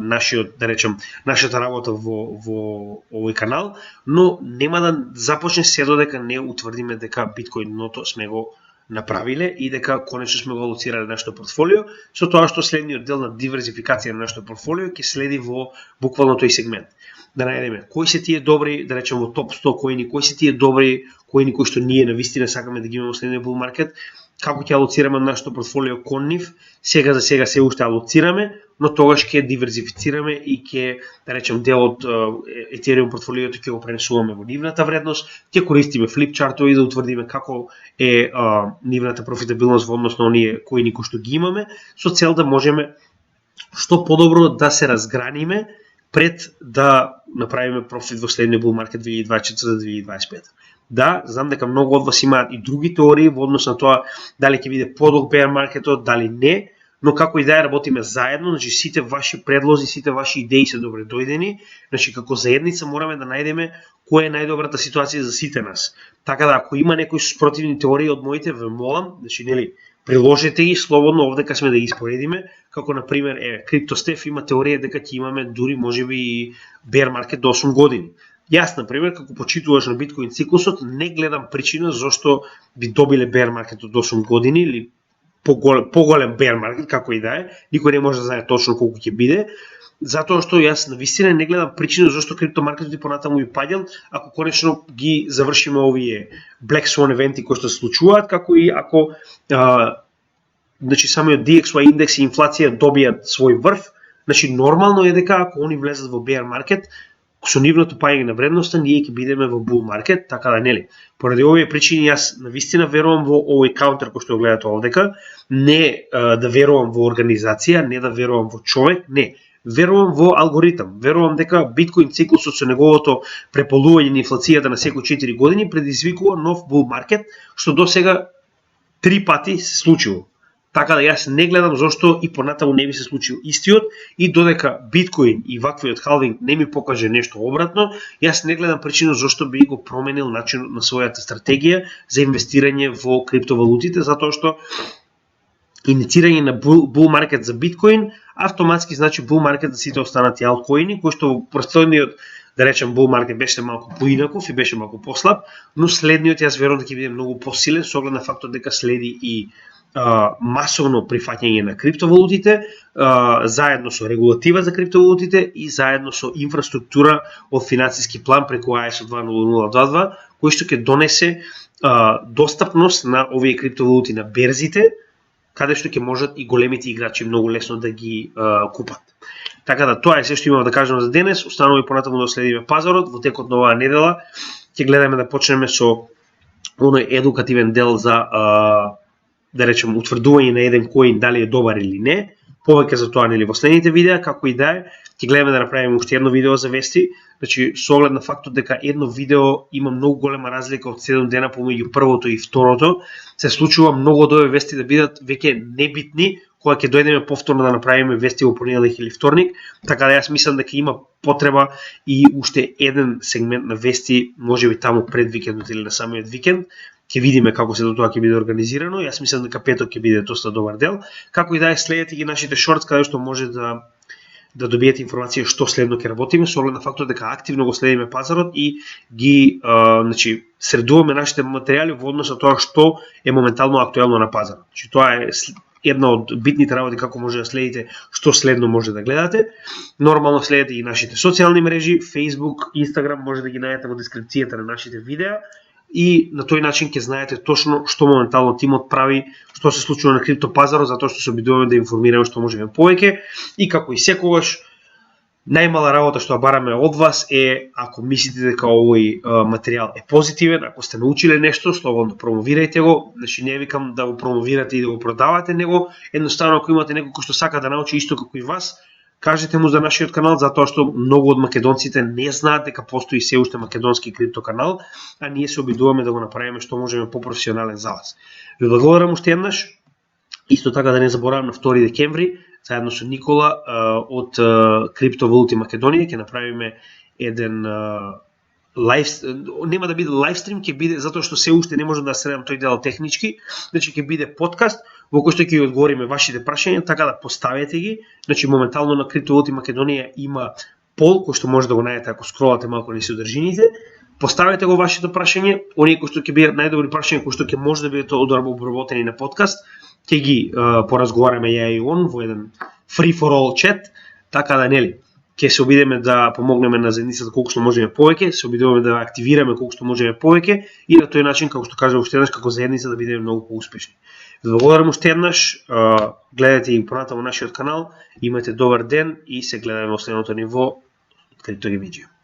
нашиот, да речем, нашата работа во овој канал, но нема да започне се додека не утврдиме дека биткоин дното сме го направиле и дека конечно сме го алоцирале нашето портфолио, со тоа што следниот дел на диверзификација на нашето портфолио ќе следи во буквално тој сегмент. Да најдеме кои се тие добри, да речем во топ 100 коини, кои се тие добри коини кои што ние навистина сакаме да ги имаме во следниот bull market, како ќе алоцираме нашето портфолио кон нив. Сега за сега се уште алоцираме, но тогаш ќе диверзифицираме и ќе, да речем, дел од Ethereum портфолиото ќе го пренесуваме во нивната вредност, ќе користиме флип чартови да утврдиме како е нивната профитабилност во однос на оние коини кои што ги имаме, со цел да можеме што подобро да се разграниме пред да направиме профит во следниот bull market 2024-2025. Да, знам дека многу од вас имаат и други теории во однос на тоа дали ќе биде подолг bear marketот, дали не, но како и да работиме заедно, значи сите ваши предлози, сите ваши идеи се добре дојдени, значи како заедница мораме да најдеме која е најдобрата ситуација за сите нас. Така да ако има некои спротивни теории од моите, ве молам, значи нели, приложете ги слободно, овдека сме да ги споредиме, како на пример CryptoStef има теорија дека ќе имаме дури можеби и bear market до 8 години. Јас, например, како почитуваш на биткоин циклусот, не гледам причина зашто би добиле bear market од 8 години или поголем bear market, како и да е, никој не може да знае точно колку ќе биде, затоа што јас навистина не гледам причина зашто криптомаркетот и понатаму би паѓал, ако конечно ги завршиме овие Black Swan евенти кои што се случуваат, како и ако значи самиот DXY индекс и инфлација добијат свој врв, значи нормално е дека ако они влезат во bear market, со нивното паѓање на вредноста, ние ќе бидеме во bull market, така да нели. Поради овие причини јас навистина верувам во овој каунтер кој што го гледате овдека, не да верувам во организација, не да верувам во човек, не. Верувам во алгоритам. Верувам дека биткоин циклусот со неговото преполување на инфлацијата на секои 4 години предизвикува нов bull market, што досега 3 пати се случило. Така да јас не гледам зашто и понатаму не би се случил истиот и додека биткоин и ваквиот халвинг не ми покаже нешто обратно, јас не гледам причина зашто би го променил начинот на својата стратегија за инвестирање во криптовалутите, затоа што иницирање на bull market за биткоин автоматски значи bull market за сите останати алткоини, кои што во простојниот, да речем, bull market беше малку поинаков и беше малку послаб, но следниот јас верувам дека ќе биде многу посилен со оглед на фактот дека следи и масовно прифаќање на криптовалутите, заедно со регулатива за криптовалутите и заедно со инфраструктура од финансиски план преку ISO 20022, кој што ќе донесе достапност на овие криптовалути на берзите, каде што ќе можат и големите играчи многу лесно да ги купат. Така да тоа е се што имам да кажам за денес. Останува и понатаму да следиме пазарот во текот на оваа недела. Ќе гледаме да почнеме со оној едукативен дел за да речем утврдување на еден коин дали е добар или не. Повеќе за тоа нели во следните видеа, како и да е, ќе гледаме да направиме уште едно видео за вести. Значи со оглед на фактот дека едно видео има многу голема разлика од 7 дена помеѓу првото и второто, се случува многу од овие вести да бидат веќе небитни кога ќе дојдеме повторно да направиме вести во понеделник или вторник, така да јас мислам дека има потреба и уште еден сегмент на вести, можеби таму пред викендот или на самиот викенд. Ќе видиме како се до тоа ќе биде организирано. Јас мислам дека петок ќе биде доста добар дел. Како и да е, следете ги нашите шортс каде што може да добиете информација што следно ќе работиме, со оглед на фактот дека активно го следиме пазарот и ги значи средуваме нашите материјали во однос на тоа што е моментално актуелно на пазарот. Значи тоа е една од битните работи како може да следите што следно може да гледате. Нормално следете и нашите социјални мрежи, Facebook, Instagram, може да ги најдете во дескрипцијата на нашите видеа. И на тој начин ќе знаете точно што моментално тимот прави, што се случува на криптопазарот, затоа што се обидуваме да информираме што можеме повеќе. И како и секогаш, најмала работа што бараме од вас е, ако мислите дека овој материјал е позитивен, ако сте научиле нешто, слободно промовирајте го. Значи не викам да го промовирате и да го продавате, него едноставно ако имате некој кој што сака да научи исто како и вас, кажете му за нашиот канал, затоа што многу од македонците не знаат дека постои се уште македонски крипто канал, а ние се обидуваме да го направиме што можеме попрофесионален за вас. Ви благодарам уште еднаш. Исто така да не заборавам на 2 декември, заедно со Никола од Криптовалути Македонија ќе направиме еден нема да биде лайвстрим, ќе биде затоа што се уште не можам да средам тој дел технички, значи ќе биде подкаст во кој што ќе ги одговориме вашите прашања, така да поставете ги. Значи моментално на Криптовалути Македонија има пол кој што може да го најдете ако скролате малку низ содржините. Поставете го вашето прашање, оние кои што ќе бидат најдобри прашања кои што ќе може да бидат обработени на подкаст, ќе ги поразговараме ја и он во еден free for all chat, така да нели ќе се обидеме да помогнеме на заедницата колку што можеме повеќе, се обидуваме да активираме колку што можеме повеќе и на тој начин, како што кажав уште еднаш, како заедница да бидеме многу поуспешни. Благодарам уште еднаш, гледате и понатаму нашиот канал, имате добар ден и се гледаме во следното ниво, каде тоа ги видиме.